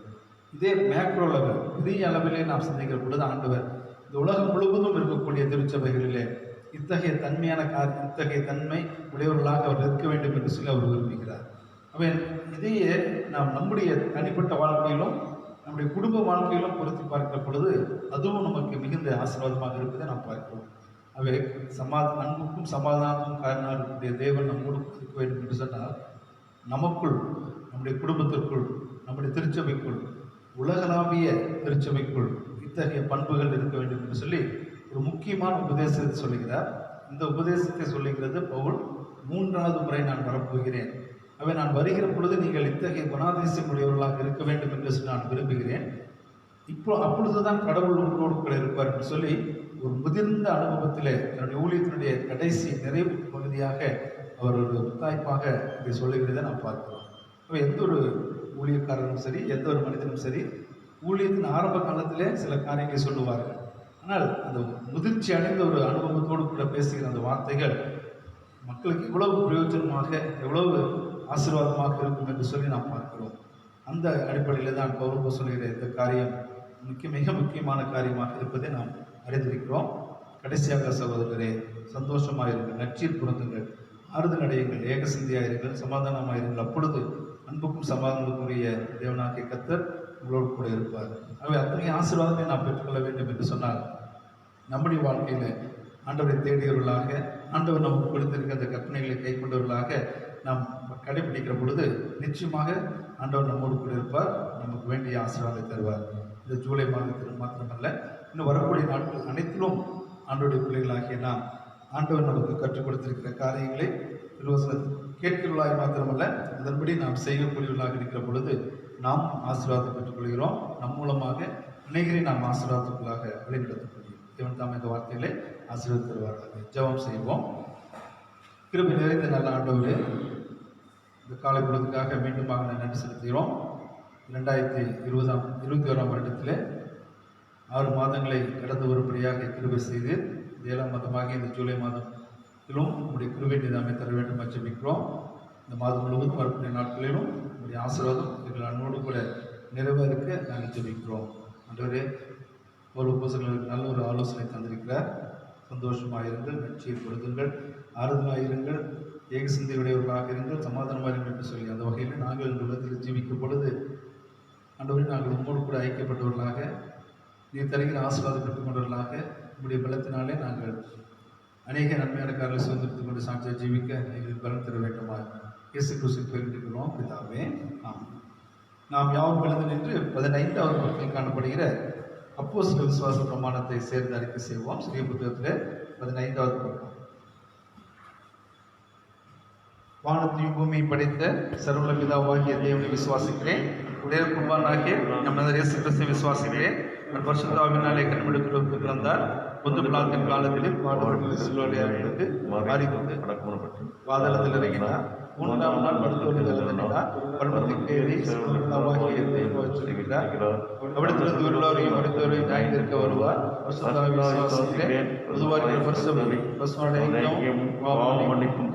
இதே மேக்ரோ லெவல், பெரிய அளவிலே நாம் சிந்திக்கிற பொழுது ஆண்டவர் இந்த உலகம் முழுவதும் இருக்கக்கூடிய திருச்சபைகளிலே இத்தகைய தன்மையான இத்தகைய தன்மை உடையவர்களாக அவர் இருக்க வேண்டும் என்று சொல்லி அவர் விரும்புகிறார். அவன் இதையே நாம் நம்முடைய தனிப்பட்ட வாழ்க்கையிலும் நம்முடைய குடும்ப வாழ்க்கையிலும் பொருத்தி பார்க்கிற பொழுது அதுவும் நமக்கு மிகுந்த ஆசீர்வாதமாக இருப்பதை நாம் பார்க்கிறோம். அவை அன்புக்கும் சமாதானத்துக்கும் காரணமாக இருக்கக்கூடிய தேவன் நம்மோடு இருக்க வேண்டும் என்று சொன்னால், நமக்குள், நம்முடைய குடும்பத்திற்குள், நம்முடைய திருச்சபைக்குள், உலகளாவிய திருச்சபைக்குள் இத்தகைய பண்புகள் இருக்க வேண்டும் என்று சொல்லி ஒரு முக்கியமான உபதேசத்தை சொல்லுகிறார். இந்த உபதேசத்தை சொல்லுகிறது பவுல், 3வது முறை நான் வரப்போகிறேன், அவை நான் வருகிற பொழுது நீங்கள் இத்தகைய குணாதிசயம் உடையவர்களாக இருக்க வேண்டும் என்று நான் விரும்புகிறேன். அப்பொழுதுதான் கடவுள் உங்களோடு கூட இருப்பார் என்று சொல்லி ஒரு முதிர்ந்த அனுபவத்திலே தன்னுடைய ஊழியத்தினுடைய கடைசி நிறைவு பகுதியாக அவர் ஒரு முத்தாய்ப்பாக இதை சொல்லுகிறதை நாம் பார்க்கிறோம். எந்த ஒரு ஊழியக்காரரும் சரி, எந்த ஒரு மனிதனும் சரி, ஊழியத்தின் ஆரம்ப காலத்திலே சில காரியங்களை சொல்லுவார்கள். ஆனால் அந்த முதிர்ச்சி அடைந்த ஒரு அனுபவத்தோடு கூட பேசுகிற அந்த வார்த்தைகள் மக்களுக்கு எவ்வளவு பிரயோஜனமாக, எவ்வளவு ஆசீர்வாதமாக இருக்கும் என்று சொல்லி நாம் பார்க்கிறோம். அந்த அடிப்படையில் தான் பவுல் சொல்கிற இந்த காரியம் மிக முக்கியமான காரியமாக இருப்பதை நாம் அறிந்திருக்கிறோம். கடைசியாக சகோதரரே, சந்தோஷமாயிருங்கள், நற்சீர் புரிந்துங்கள், ஆறுதல் அடையுங்கள், ஏக சிந்தையாயிருங்கள், சமாதானமாயிருங்கள். அப்பொழுது அன்புக்கும் சமாதானத்துக்குரிய தேவனாகிய கர்த்தர் உங்களோடு கூட இருப்பார். அவை அத்தகைய ஆசீர்வாதத்தை நாம் பெற்றுக்கொள்ள வேண்டும் என்று சொன்னால், நம்முடைய வாழ்க்கையில் ஆண்டவரை தேடியவர்களாக, ஆண்டவர் நமக்கு கொடுத்திருக்கிற அந்த கற்பனைகளை கை கொண்டவர்களாக நாம் கடைபிடிக்கிற பொழுது நிச்சயமாக ஆண்டவர் நம்மோடு கூட இருப்பார், நமக்கு வேண்டிய ஆசீர்வாதத்தை தருவார். இந்த ஜூலை மாதத்தில் மாத்திரமல்ல, இன்னும் வரக்கூடிய நாட்கள் அனைத்திலும் ஆண்டவருடைய பிள்ளைகளாகிய நாம் ஆண்டவர் நமக்கு கற்றுக் கொடுத்திருக்கிற காரியங்களை திருவசனத்தில் கேட்கிறவர்களாக மாத்திரமல்ல, அதன்படி நாம் செய்யக்கூடியவர்களாக இருக்கிற பொழுது நாம் ஆசீர்வாதத்தை பெற்றுக்கொள்கிறோம். நம் மூலமாக அநேகரை நாம் ஆசீர்வாதத்துக்குள்ளாக வழிநடத்த முடியும். தேவன் தாம் இந்த வார்த்தைகளை ஆசீர்வாதம் தருவார்கள். ஜெபம் செய்வோம். கிருபை நிறைந்த நல்ல ஆண்டவரே, இந்த காலை பொழுதுக்காக மீண்டுமாக நன்றி செலுத்துகிறோம். 2021ஆம் வருடத்திலே 6 மாதங்களை கடந்து வரும்படியாக கிருபை செய்து, இந்த 7ஆம் மாதமாக இந்த ஜூலை மாதத்திலும் உங்களுடைய கிருபை நிதாமை தர வேண்டும் என்று ஜெபிக்கிறோம். இந்த மாதம் முழுவதும் வரக்கூடிய நாட்களிலும் உங்களுடைய ஆசீர்வாதம் எங்கள் அன்போடு கூட நிறைவேறுக்க நாங்கள் ஜெபிக்கிறோம். ஆண்டவரே, ஒரு உபசங்களுக்கு நல்ல ஒரு ஆலோசனை தந்திருக்கிறார். சந்தோஷமாக இருங்கள், நற்சியை கொடுங்கள், ஆறுதலாக இருங்கள், ஏக சிந்தையுடையவர்களாக இருங்கள், சமாதானமாக இருங்கள் என்று சொல்லி அந்த வகையில் நாங்கள் இந்த உலகத்தில் ஜீவிக்கும் பொழுது ஆண்டவரே, நாங்கள் உம்மோடு கூட ஐக்கியப்பட்டவர்களாக, நீ தருகிற ஆசீர்வாதம் பெற்றுக்கொண்டவர்களாக, உங்களுடைய பலத்தினாலே நாங்கள் அநேக நன்மையான காரியங்களை சுதந்திரத்துக் கொண்டு சாட்சியாக ஜீவிக்க எங்களுக்கு பலம் தர வேண்டுமா இயேசு கிறிஸ்துவின் பெயரில் இருக்கிறோம் பிதாவே, ஆமென். நாம் யாவும் எழுந்து நின்று 15வது பக்கத்தில் காணப்படுகிற அப்போஸ்தலர் விசுவாச பிரமாணத்தை சேர்ந்து அறிக்கை செய்வோம். சிறிய புத்தகத்தில் 15வது பக்கம். வானத்தையும் பூமியை படைத்த சர்வ பிதாவாகிய தேவனை விசுவாசிக்கிறேன். உடைய குமாரனாகிய நம் இயேசு கிறிஸ்துவை விசுவாசிக்கிறேன். பரிசுத்தாவினாலே கண்மெடுக்கிறவருக்கு பிறந்தார். பொது பிளாத்தின் காலத்தில் பாடுபட்டு மாறிக்கொண்டு வாதளத்தில் இறங்கினார். 3ஆம் நாள் மருத்துவர்கள் எழுதினார். பருவத்துக்கு ஏறி சர்வபிதாவாகிய தேவனை சொல்கிறார். அவிடத்திலிருந்து உருளவரையும் மருத்துவரையும் நியாயம் இருக்க வருவார். பரிசுத்தாவை விசுவாசிக்கிறேன். பொதுவாக பசுவாடையும் மன்னிப்பும்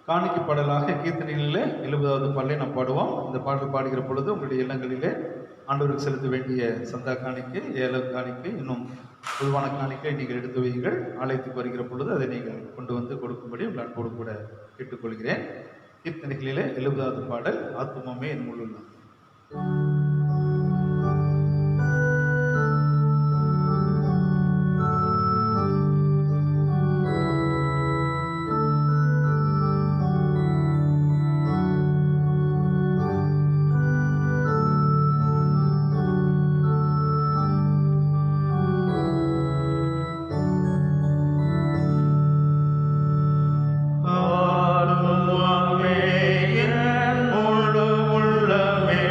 காணிக்கை பாடலாக கீர்த்தனைகளிலே 70வது பாடலை நாம் பாடுவோம். இந்த பாடல் பாடுகிற பொழுது உங்களுடைய இல்லங்களிலே ஆண்டவருக்கு செலுத்த வேண்டிய சந்தா காணிக்கை, ஏல காணிக்கை, இன்னும் பொதுவான காணிக்கை நீங்கள் எடுத்து வையுங்கள். ஆலயத்துக்கு வருகிற பொழுது அதை நீங்கள் கொண்டு வந்து கொடுக்கும்படி உங்கள் அன்போடு கூட கேட்டுக்கொள்கிறேன். கீர்த்தனைகளிலே 70வது பாடல் ஆத்துமமே என் முழு. உள்ளமே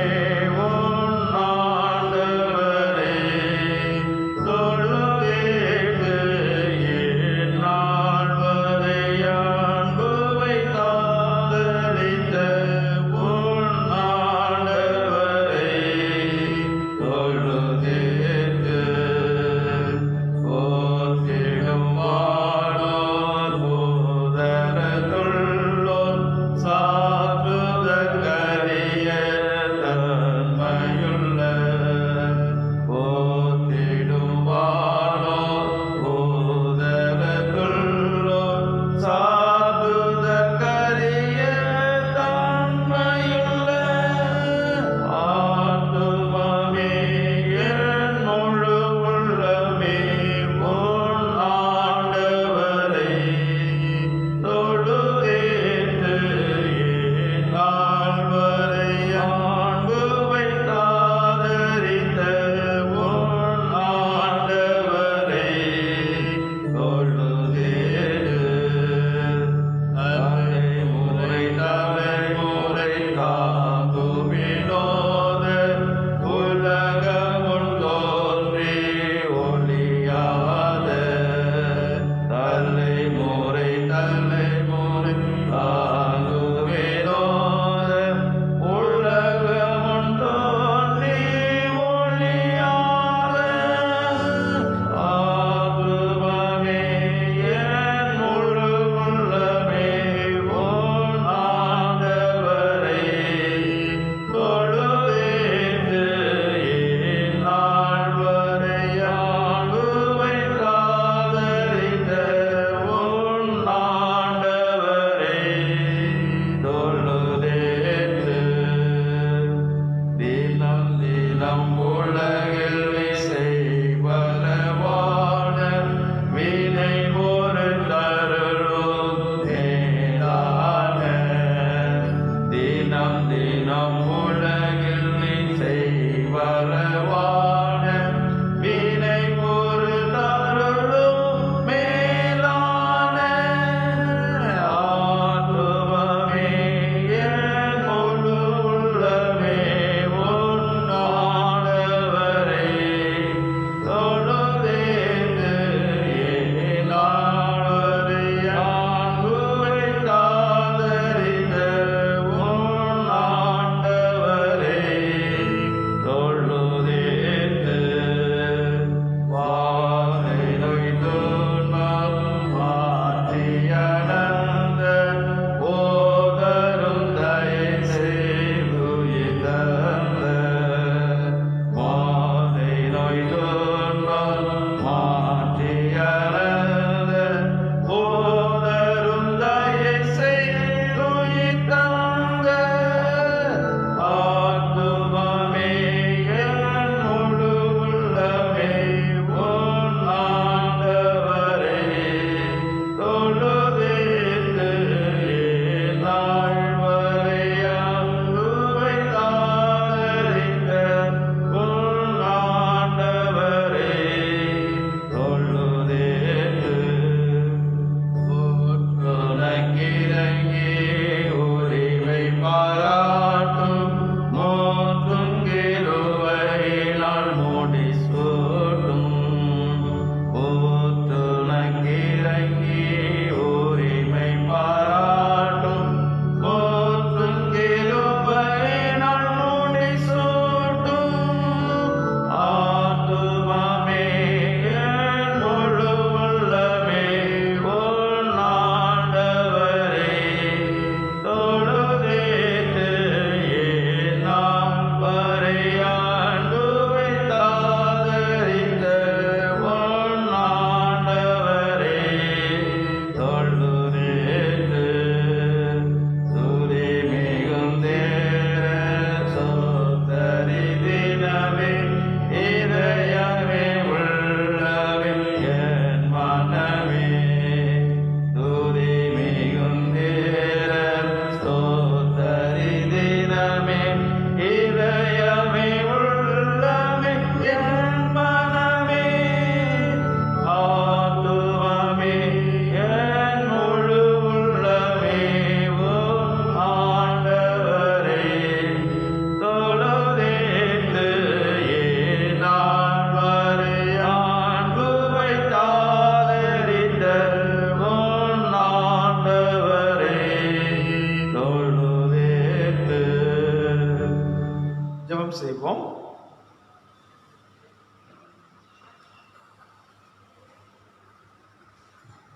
ஜெபம் செய்வோம்.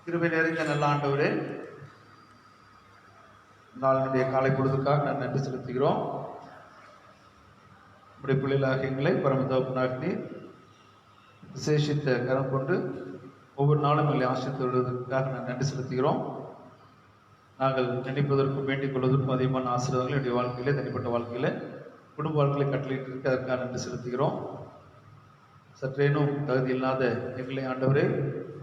கிருபை நிறைந்த நல்ல ஆண்டவரே, நாளினுடைய காலை பொழுதுக்காக நான் நன்றி செலுத்துகிறோம். உடைய பிள்ளைகளாக எங்களை பரமதகப்பனாக நீர் விசேஷித்த கரம் கொண்டு ஒவ்வொரு நாளும் எங்களை ஆசிரித்து வருவதற்காக நான் நன்றி செலுத்துகிறோம். நாங்கள் நினைப்பதற்கும் வேண்டிக் கொள்வதற்கும் அதிகமான ஆசீர்வாதங்கள் என்னுடைய வாழ்க்கையிலே, தனிப்பட்ட வாழ்க்கையில், குடும்ப வாழ்க்கையை கட்டளையிட்டு அதற்காக நன்றி செலுத்துகிறோம். சற்றேனும் தகுதி இல்லாத எங்களை ஆண்டவரே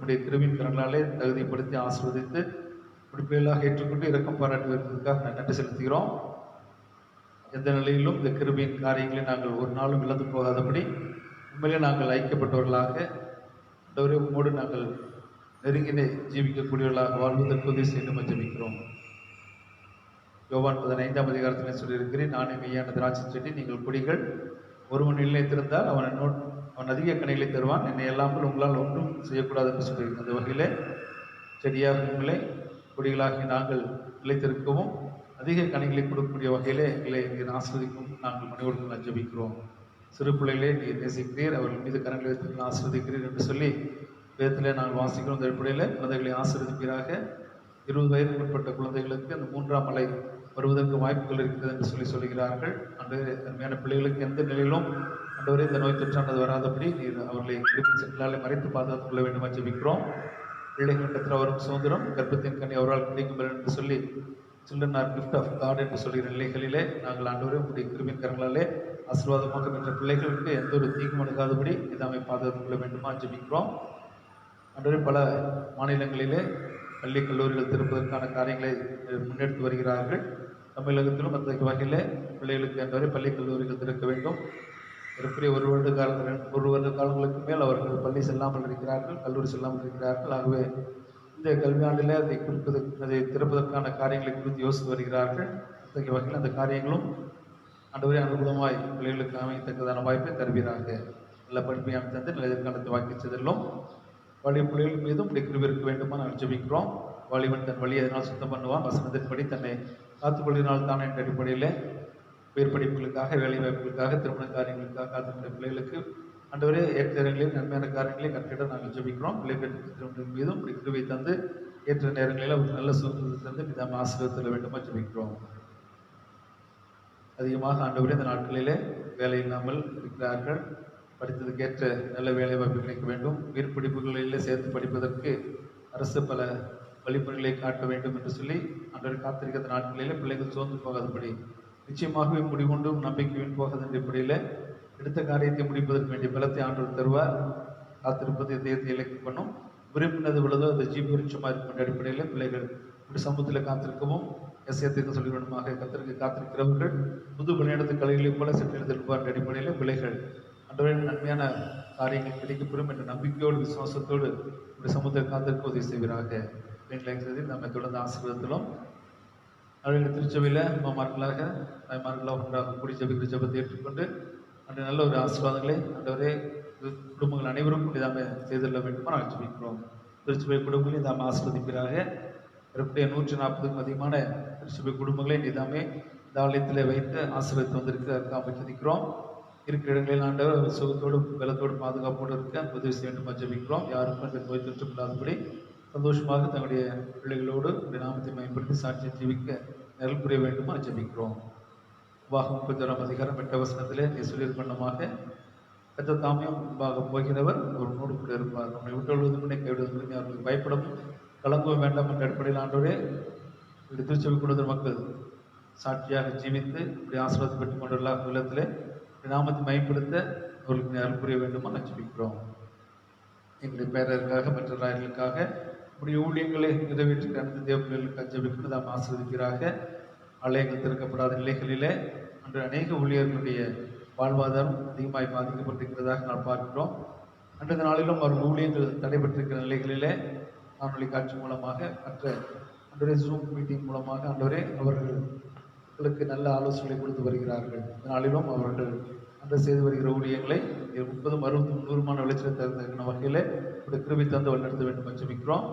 உடைய கிருபின் கரங்களாலே தகுதிப்படுத்தி ஆசீர்வதித்து பிள்ளைகளாக ஏற்றுக்கொண்டு இரக்கம் பாராட்டி வருவதற்காக நான் நன்றி செலுத்துகிறோம். எந்த நிலையிலும் இந்த கிருபியின் காரியங்களை நாங்கள் ஒரு நாளும் இழந்து போகாதபடி உண்மையிலே நாங்கள் ஐக்கியப்பட்டவர்களாக ஆண்டவரே உம்மோடு நாங்கள் நெருங்கினே ஜீவிக்கக்கூடியவர்களாக வாழ்வதற்கு உதவி செய்து ஜெபிக்கிறோம். யோவான் 15ஆம் அதிகாரத்தில் சொல்லியிருக்கிறேன், நானே மெய்யான திராட்சை செடி, நீங்கள் கொடிகள். ஒருவன் நிலைத்திருந்தால் அவன் அதிக கனிகளை தருவான், என்னை எல்லாமல் உங்களால் ஒன்றும் செய்யக்கூடாது என்று சொல்லியிருக்கிறேன். அந்த வகையில் செடியாக உங்களை கொடிகளாகி நாங்கள் நிலைத்திருக்கவும் அதிக கனிகளை கொடுக்கக்கூடிய வகையிலே எங்களை நீர் ஆஸ்வதிக்கும் நாங்கள் மனிதர்களுக்கு நான் ஜெபிக்கிறோம். சிறு பிள்ளைகளே நீர் நேசிக்கிறீர், அவர்கள் மீது கரங்களை வைத்து ஆஸ்வதிக்கிறீர் என்று சொல்லி வேதத்திலே நாங்கள் வாசிக்கிறோம். இந்த அடிப்படையில் குழந்தைகளை ஆசீர்வதிப்பீராக. 20 வயதுக்கு உட்பட்ட குழந்தைகளுக்கு அந்த 3ஆம் அலை வருவதற்கு வாய்ப்புகள் இருக்கிறது என்று சொல்லுகிறார்கள். அந்த அருமையான பிள்ளைகளுக்கு எந்த நிலையிலும் ஆண்டவரே இந்த நோய் தொற்றானது வராதபடி நீர் அவர்களை கிருபையின் செங்களாலே மறைத்து பாதுகாத்துக் கொள்ள வேண்டும் என்று ஜெபிக்கிறோம். பிள்ளைகள் கற்றத்தில் வரும் சுதந்திரம், கர்ப்பத்தின் கனி அவரால் கிடைக்கும் என்று சொல்லி children are gift of God என்று சொல்கிற நிலைகளிலே நாங்கள் ஆண்டவரே உடைய கிருபையின் கரங்களாலே ஆசீர்வாதமாக பெற்ற பிள்ளைகளுக்கு எந்த ஒரு தீங்கும் அணுகாதபடி இதாமை பாதுகாத்துக் கொள்ள வேண்டுமா ஜெபிக்கிறோம். ஆண்டவரே பல மாநிலங்களிலே பள்ளி கல்லூரிகள் திறப்பதற்கான காரியங்களை முன்னெடுத்து வருகிறார்கள். தமிழகத்திலும் அந்த வகையில் பிள்ளைகளுக்கு ஆண்டவரே பள்ளி கல்லூரிகள் திறக்க வேண்டும். ஏறக்குறைய ஒரு வருட காலங்களுக்கு மேல் அவர்கள் பள்ளி செல்லாமல் இருக்கிறார்கள், கல்லூரி செல்லாமல் இருக்கிறார்கள். ஆகவே இந்த கல்வியாண்டில் அதை திறப்பதற்கான காரியங்களை குறித்து யோசித்து வருகிறார்கள். அத்தகைய வகையில் அந்த காரியங்களும் ஆண்டவரே அனுகூலமாய் பிள்ளைகளுக்கு அமைத்தக்கதான வாய்ப்பை தருவீராக. நல்ல படிப்பை அமைத்தந்து நல்ல எதிர்காலத்தை வாக்கி செல்லும் வாலிப பிள்ளைகள் மீதும் இப்படி கிருபை இருக்க வேண்டுமா நாங்கள் ஜெபிக்கிறோம். வாலிபன் தன் வழியை அதனால் சுத்தம் பண்ணுவான், வசனத்தின்படி தன்னை காத்துக்கொள்ளினால் தான் என்ற அடிப்படையில் உயர் படிப்புகளுக்காக, வேலை வாய்ப்புகளுக்காக, திருமண காரியங்களுக்காக காத்துக்கொண்ட பிள்ளைகளுக்கு ஆண்டவரே ஏற்ற நேரங்களில் நன்மையான காரியங்களை கற்றிட நாங்கள் ஜெபிக்கிறோம். பிள்ளை பெற்ற திருமணத்தின் மீதும் இப்படி கிருபை தந்து ஏற்ற நேரங்களில் ஒரு நல்ல சுதந்திரத்தை தந்து நாம் ஆசீர்வதிக்க வேண்டுமா ஜெபிக்கிறோம். அதிகமாக ஆண்டவரே இந்த நாட்களிலே வேலை இல்லாமல் இருக்கிறார்கள். படித்ததுக்கேற்ற நல்ல வேலை வாய்ப்பு கிடைக்க வேண்டும். உயர் படிப்புகளில் சேர்த்து படிப்பதற்கு அரசு பல வழிமுறைகளை காட்ட வேண்டும் என்று சொல்லி ஆண்டவர் காத்திருக்கிற நாட்களிலே பிள்ளைகள் சோர்ந்து போகாதபடி நிச்சயமாகவே முடிவுண்டும் நம்பிக்கையும் போகாத அடிப்படையில் எடுத்த காரியத்தை முடிப்பதற்கு வேண்டிய பலத்தை ஆண்டவர் தருவார். காத்திருப்பது இதயத்தை இலக்கு பண்ணும். விரும்பினது உள்ளதோ அது ஜீவரிச்சமாக இருக்கும் அடிப்படையில் பிள்ளைகள் இப்படி சமூகத்தில் காத்திருக்கவும் எஸ்யத்திற்கு சொல்லிவிடமாக கத்திற்கு காத்திருக்கிறவர்கள் புது பணியிடத்து கலைகளைப் போல சென்றெடுத்திருப்பார் அடிப்படையில் பிள்ளைகள் ஆண்டவரின் நன்மையான காரியங்கள் கிடைக்கப்பெறும் என்ற நம்பிக்கையோடு விசுவாசத்தோடு இப்படி சமூகத்தில் காத்திருக்க உதவி செய்வீராக. பிள்ளைகளை நம்ம தொடர்ந்து ஆசீர்வாதத்திலும் அவர்கள் திருச்சபையில் அம்மாமார்களாக தாய்மார்களாக ஒன்றாக கூடி ஜபிக்கிற ஜபத்தை ஏற்றுக்கொண்டு அந்த நல்ல ஒரு ஆசீர்வாதங்களை ஆண்டவரே குடும்பங்கள் அனைவரும் இதாம செய்துள்ள வேண்டுமா நாங்கள் ஜபிக்கிறோம். திருச்சபை குடும்பங்களையும் இதாம ஆசீர்வதிப்பீராக. இருக்கக்கூடிய 140க்கும் அதிகமான திருச்சபை குடும்பங்களை இதாமே இந்த ஆலயத்தில் வைத்து ஆசீர்வதித்து வந்திருக்கு. அதுக்காக ஜபிக்கிறோம். இருக்கிற இடங்களில் ஆண்டவர் சுகத்தோடு பலத்தோடு பாதுகாப்போடு இருக்க உதவி செய்ய வேண்டுமா ஜபிக்கிறோம். யாருக்கும் அந்த நோய் தொற்றுப்படாதபடி சந்தோஷமாக தங்களுடைய பிள்ளைகளோடு உடைய நாமத்தை மேம்படுத்தி சாட்சியை ஜீவிக்க நிழல் புரிய வேண்டுமா ஜபிக்கிறோம். வாகம் 31ஆம் அதிகாரம் 8 வசனத்திலே நீ சொல்லியிருக்கணுமாக கத்த தாமியம் முன்பாக போகிறவர் ஒருவனோடு கூட இருப்பார். நம்மை விட்டுவிடுவது முன்னே கைவிடுவது அவர்களுக்கு பயப்படவும் கலங்கவும் வேண்டாம் என்ற அடிப்படையில் ஆண்டவரே இப்படி திருச்சபை கொண்டு மக்கள் சாட்சியாக ஜீவித்து இப்படி ஆசீர்வாதம் பெற்றுக் கொண்டுள்ள உள்ளத்திலே நாமத்தை மேம்படுத்த அவர்களுக்கு நிழல் புரிய வேண்டுமா ஜபிக்கிறோம். எங்களுடைய பேரர்களுக்காக மற்ற ராயர்களுக்காக இப்படி ஊழியங்களை நிறைவேற்றி அனைத்து தேவர்களுக்காக ஜபிக்கிறது நாம் ஆசீர்வதிப்பீராக. ஆலயங்கள் திறக்கப்படாத நிலைகளிலே அன்று அநேக ஊழியர்களுடைய வாழ்வாதாரம் அதிகமாய் பாதிக்கப்பட்டிருக்கிறதாக நான் பார்க்கிறோம். அன்றைய நாளிலும் அவர்கள் ஊழியங்கள் தடைபட்டிருக்கிற நிலைகளிலே காணொலி காட்சி மூலமாக மற்ற அன்றைய ஜூம் மீட்டிங் மூலமாக அன்றவரே அவர்களுக்கு நல்ல ஆலோசனை கொடுத்து வருகிறார்கள். நாளிலும் அவர்கள் அன்று செய்து வருகிற ஊழியங்களை 30, 60, 100 விளைச்சலை தகுந்த வகையில் இப்படி கிருபை தந்து வழிநடத்த வேண்டும் ஜெபிக்கிறோம்.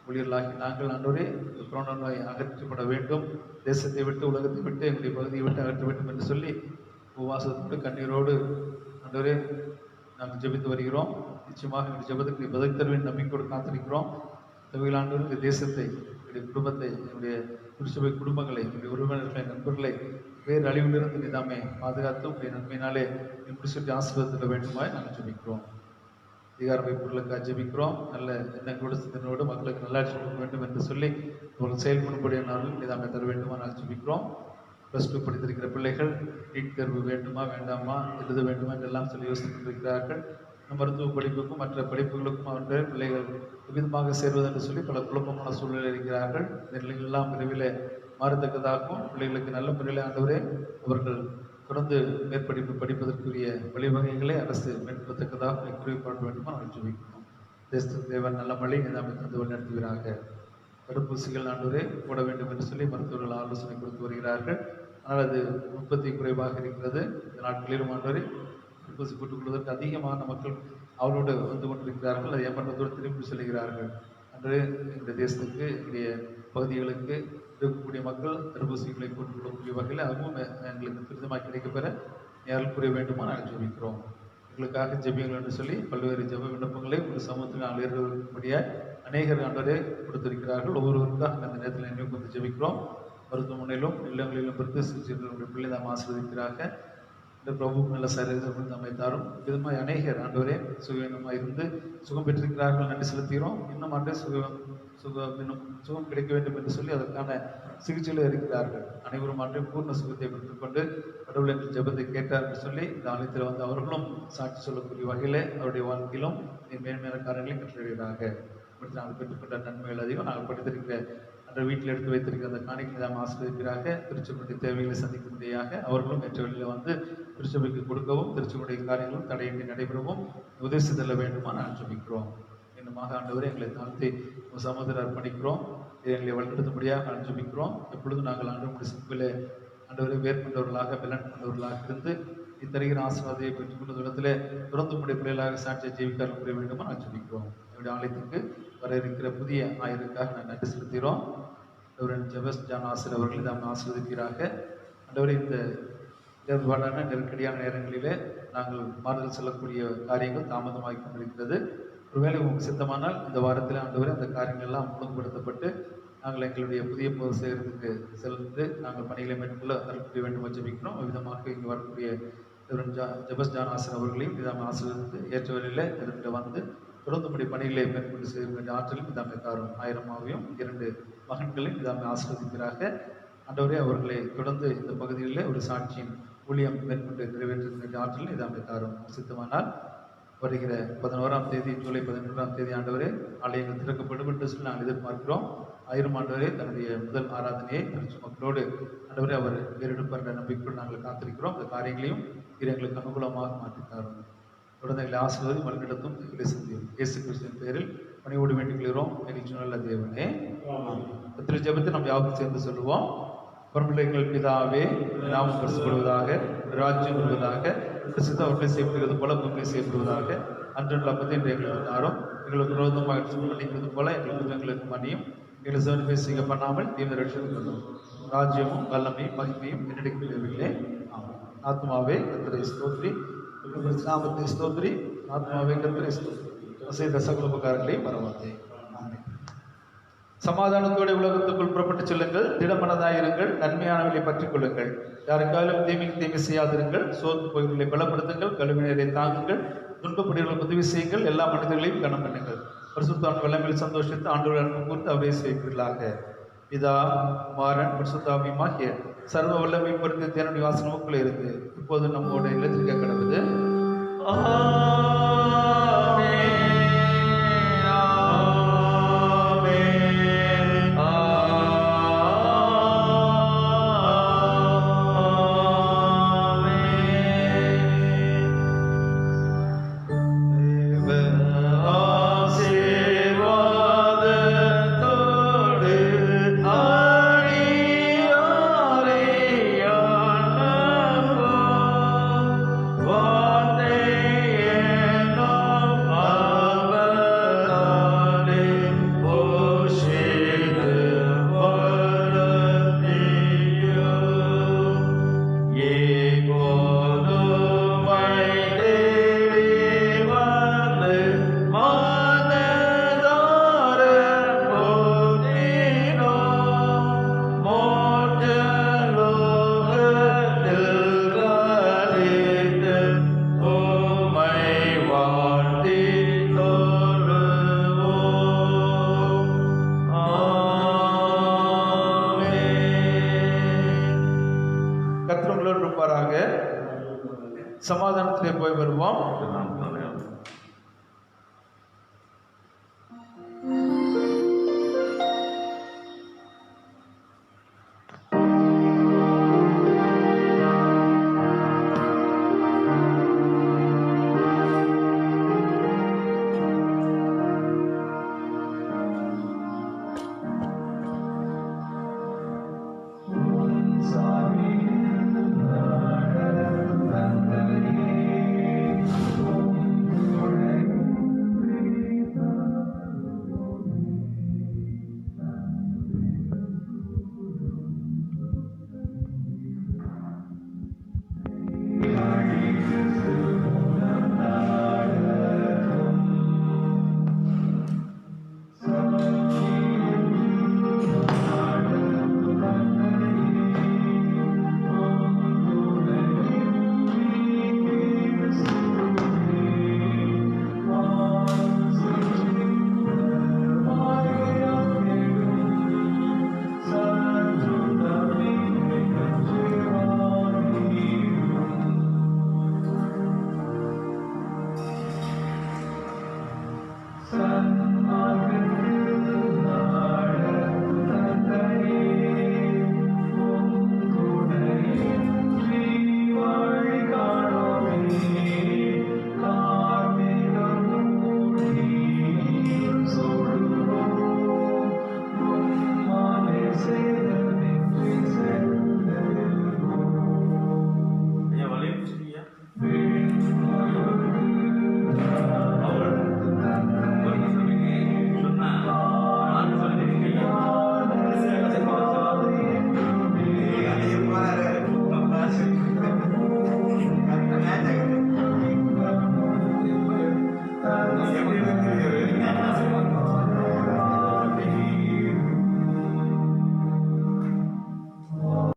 ஊழியர்களாகி நாங்கள் ஆண்டவரே கொரோனா நோய் அகற்றப்பட வேண்டும், தேசத்தை விட்டு உலகத்தை விட்டு எங்களுடைய பகுதியை விட்டு அகற்ற வேண்டும் என்று சொல்லி உபவாசத்தோடு கண்ணீரோடு ஆண்டவரே நாங்கள் ஜெபித்து வருகிறோம். நிச்சயமாக எங்கள் ஜெபத்துக்கு பதில் தருவேன் நம்பிக்கையோடு காத்திருக்கிறோம். தவிர ஆண்டவர் இந்த தேசத்தை, என்னுடைய குடும்பத்தை, என்னுடைய திருச்சபை குடும்பங்களை, என்னுடைய உறவினர்களை, நண்பர்களை வேறு அழிவிலிருந்து நிதாமே பாதுகாத்து உங்களுடைய நன்மையினாலே முடிச்சுட்டு ஆசீர்வாதத்திட வேண்டுமாய் நாங்கள் ஜெபிக்கிறோம். அதிகார வைப்புகளுக்காக ஜெபிக்கிறோம். நல்ல எண்ணங்களோடு சிந்தனையோடு மக்களுக்கு நல்லாட்சி கொடுக்க வேண்டும் என்று சொல்லி ஒரு செயல்படும்படிய நாளில் நிதாமை தர வேண்டுமா நாங்கள் ஜெபிக்கிறோம். +2 படித்திருக்கிற பிள்ளைகள் நீட் தேர்வு வேண்டுமா வேண்டாமா, எழுத வேண்டுமா என்றெல்லாம் சொல்லி யோசித்துக் கொண்டிருக்கிறார்கள். மருத்துவ படிப்புக்கும் மற்ற படிப்புகளுக்கும் அவருடைய பிள்ளைகள் விதமாக சேர்வது என்று சொல்லி பல குழப்பமான சூழ்நிலை இருக்கிறார்கள். இந்த நிலைகளெல்லாம் விரைவில் மாறத்தக்கதாகவும் பிள்ளைகளுக்கு நல்ல முறையில் ஆண்டவரே அவர்கள் தொடர்ந்து மேற்படிப்பு படிப்பதற்குரிய வழிவகைகளை அரசு மேற்கொள்ளத்தக்கதாக குறிப்பாட வேண்டுமா நாங்கள் ஜெபிக்கிறோம். தேசத்துக்கு தேவன் நல்ல மழை நிதாமை தந்து நடத்துகிறாங்க. தடுப்பூசிகள் ஆண்டவரே போட வேண்டும் என்று சொல்லி மருத்துவர்கள் ஆலோசனை கொடுத்து வருகிறார்கள். ஆனால் அது உற்பத்தி குறைவாக இருக்கிறது. இந்த நாட்களிலும் ஆண்டவரே தடுப்பூசி போட்டுக் கொள்வதற்கு அதிகமான மக்கள் அவரோடு வந்து கொண்டிருக்கிறார்கள். அதை ஏமாற்றத்தோடு திரும்பி செல்கிறார்கள். அன்று இந்த தேசத்துக்கு, என்னுடைய பகுதிகளுக்கு இருக்கக்கூடிய மக்கள் தடுப்பூசிகளை போட்டுக் கொள்ளக்கூடிய வகையில் அதுவும் எங்களுக்கு துரிதமாக கிடைக்கப்பெற யாரும் புரிய வேண்டுமா நாங்கள் ஜெபிக்கிறோம். எங்களுக்காக ஜெபிங்கள் என்று சொல்லி பல்வேறு ஜெப விண்ணப்பங்களை ஒரு சமூகத்தில் நாங்கள் ஏற்படும்படியாக அநேகர் ஆண்டவரே கொடுத்திருக்கிறார்கள். ஒவ்வொருவருக்காக அந்த நேரத்தில் நினைவு வந்து ஜெபிக்கிறோம். மருத்துவமனையிலும் இல்லங்களிலும் பிறகு சிகிச்சைகளுடைய பிள்ளை நாம் ஆசீர்வதிக்கிறார்கள். இந்த பிரபு நல்ல சரீரம் அமைத்தாரும் விதமாக அநேகர் ஆண்டவரே சுகவீனமாக இருந்து சுகம் பெற்றிருக்கிறார்கள். நன்றி செலுத்துகிறோம். இன்னும் ஆண்டு சுகம் கிடைக்க வேண்டும் என்று சொல்லி அதற்கான சிகிச்சையில் இருக்கிறார்கள். அனைவரும் ஆண்டு பூர்ண சுகத்தை பெற்றுக்கொண்டு கடவுள் என்று ஜெபத்தை கேட்டார் என்று சொல்லி இந்த ஆலயத்தில் வந்து அவர்களும் சாட்சி சொல்லக்கூடிய வகையில் அவருடைய வாழ்க்கையிலும் மேன்மையான காரியங்களை கற்றுகிறார்கள். நாங்கள் பெற்றுக்கொண்ட நன்மைகள் அதிகம். நாங்கள் படித்திருக்கிற அன்ற வீட்டில் எடுத்து வைத்திருக்கிற அந்த காணிக்கை நாம் ஆசிரியராக திருச்சபையுடைய தேவைகளை சந்திக்கும்படியாக அவர்களும் மற்ற வழியில் வந்து திருச்சபைக்கு கொடுக்கவும் திருச்சபையுடைய காரியங்களும் தடையின்றி நடைபெறவும் உதவி செய்தல்ல வேண்டுமா நான் ஜெபிக்கிறோம். இன்னுமாக ஆண்டவரை எங்களை தாழ்த்தி சகோதரர் அர்ப்பணிக்கிறோம். எங்களை வழிநடத்தும்படியாக நான் ஜெபிக்கிறோம். எப்பொழுதும் நாங்கள் ஆண்டவருடைய சிம்பிளை ஆண்டவரை வேர்கொண்டவர்களாக பலன் கொண்டவர்களாக இருந்து இத்தருகிற ஆசீர்வாதத்தை பெற்றுக்கொண்ட தூரத்திலே தொடர்ந்து உடைய பிள்ளைகளாக சாட்சியை ஜீவிக்காரர்கள் புரிய வேண்டுமா நான் ஜெபிக்கிறோம். என்னுடைய ஆலயத்துக்கு வர இருக்கிற புதிய ஆயருக்காக நான் நன்றி செலுத்துகிறோம். ஜெபஸ் ஜான் ஆசிரியர் அவர்கள் நாம் ஆசீர்வதிக்கிறாக. ஆண்டவரை இந்த ஏற்பாடான நெருக்கடியான நேரங்களிலே நாங்கள் மாறுதல் செல்லக்கூடிய காரியங்கள் தாமதமாகி கொண்டிருக்கிறது. ஒருவேளை உங்களுக்கு சித்தமானால் இந்த வாரத்தில் ஆண்டவரை அந்த காரியங்கள் எல்லாம் ஒழுங்குபடுத்தப்பட்டு நாங்கள் எங்களுடைய புதிய பொது சேகரத்துக்கு சென்று நாங்கள் பணிகளை மேற்கொள்ள அருள் வேண்டும் ஜெபிக்கிறோம். விதமாக இங்கு வரக்கூடிய ஜெபஸ் ஜான் ஆசிரியர் அவர்களையும் இதாமல் ஆசீர்வதித்து ஏற்ற வழியில் இடத்துல வந்து தொடர்ந்து நம்முடைய பணிகளை மேற்கொண்டு செய்ய வேண்டிய ஆற்றலும் இதாமை தாரும். 1000ஆவையும் 2 மகன்களையும் இதாமை ஆசீர்வதிக்கிறாக. ஆண்டவரே அவர்களை தொடர்ந்து இந்த பகுதிகளில் ஒரு சாட்சியின் ஊழியம் மேற்கொண்டு நிறைவேற்ற வேண்டிய ஆற்றலும் இதாமை தாரும். சித்தமானால் வருகிற 11ஆம் தேதி ஜூலை 11ஆம் தேதி ஆண்டவரே ஆலயங்கள் திறக்கப்படும் என்று சொல்லி நாங்கள் எதிர்பார்க்கிறோம். 1000 ஆண்டவரே தன்னுடைய முதல் ஆராதனையை திருச்சி மக்களோடு ஆண்டவரே அவர் வேறெடுப்பார் நம்பிக்கையோடு நாங்கள் காத்திருக்கிறோம். அந்த காரியங்களையும் எங்களுக்கு அனுகூலமாக மாற்றித்தாரும். தொடர்ந்து எங்களை ஆசீர்வாதி மறுநடத்தும் எங்களை சந்தியும். இயேசு கிறிஸ்துவின் பெயரில் பணியோடு வேண்டிக் கொள்கிறோம். மகிழ்ச்சி நல்ல தேவனே. திரு ஜெபத்தை நாம் யாவும் சேர்ந்து சொல்லுவோம். பரமபிள்ளைகள் பிதாவே, நாமம் பரிசுப்படுவதாக, ராஜ்யம் வருவதாக, சித்த அவர்களை செய்யப்படுகிறது போல பூமியை செய்யப்படுவதாக. அன்றுள்ள அப்பத்தை எங்களுக்கு தாரும். எங்களுக்கு விரோதமாக பண்ணிக்கிறது போல எங்களுக்கு மணியும் எங்களை சிவனை செய்ய பண்ணாமல் தீவிர ரட்சணும். ராஜ்யமும் வல்லமையும் மகிமையும் என்னிடவில்லை. ஆத்மாவே கர்த்தரை ஸ்தோத்ரி, நாமத்தை ஸ்தோத்ரி, ஆத்மாவே கர்த்தரை ஸ்தோத்ரி, செய்த சகல உபகாரங்களையும் பரவாதே. சமாதானத்தோடு உலகத்துக்குள் புறப்பட்டு செல்லுங்கள். திடமனதாயிருங்கள். நன்மையானவர்களை பற்றிக் கொள்ளுங்கள். யாருக்காலும் தீமை செய்யாதிருங்கள். சோர்ந்து போய்களை பலப்படுத்துங்கள். கழுவினரை தாங்குங்கள். துன்பப்படுகிறவர்களுக்கு உதவி செய்யுங்கள். எல்லா மனிதர்களையும் கனம் பண்ணுங்கள். பரிசுத்தாவின் வல்லமையில் சந்தோஷித்து ஆண்டவரை அன்பு கூர்ந்து அவரை செய்வீர்களாக. பிதா, குமாரன், பரிசுத்தாவியுமாகிய சர்வ வல்லமை பொறுத்து தேவனுடைய வாசனமுக்குள்ளே இருந்து இப்போது நம்மோட இல்லத்திற்கு கடவுது. வார்த்தை சமாதானத்திலே போய் வருவோம்.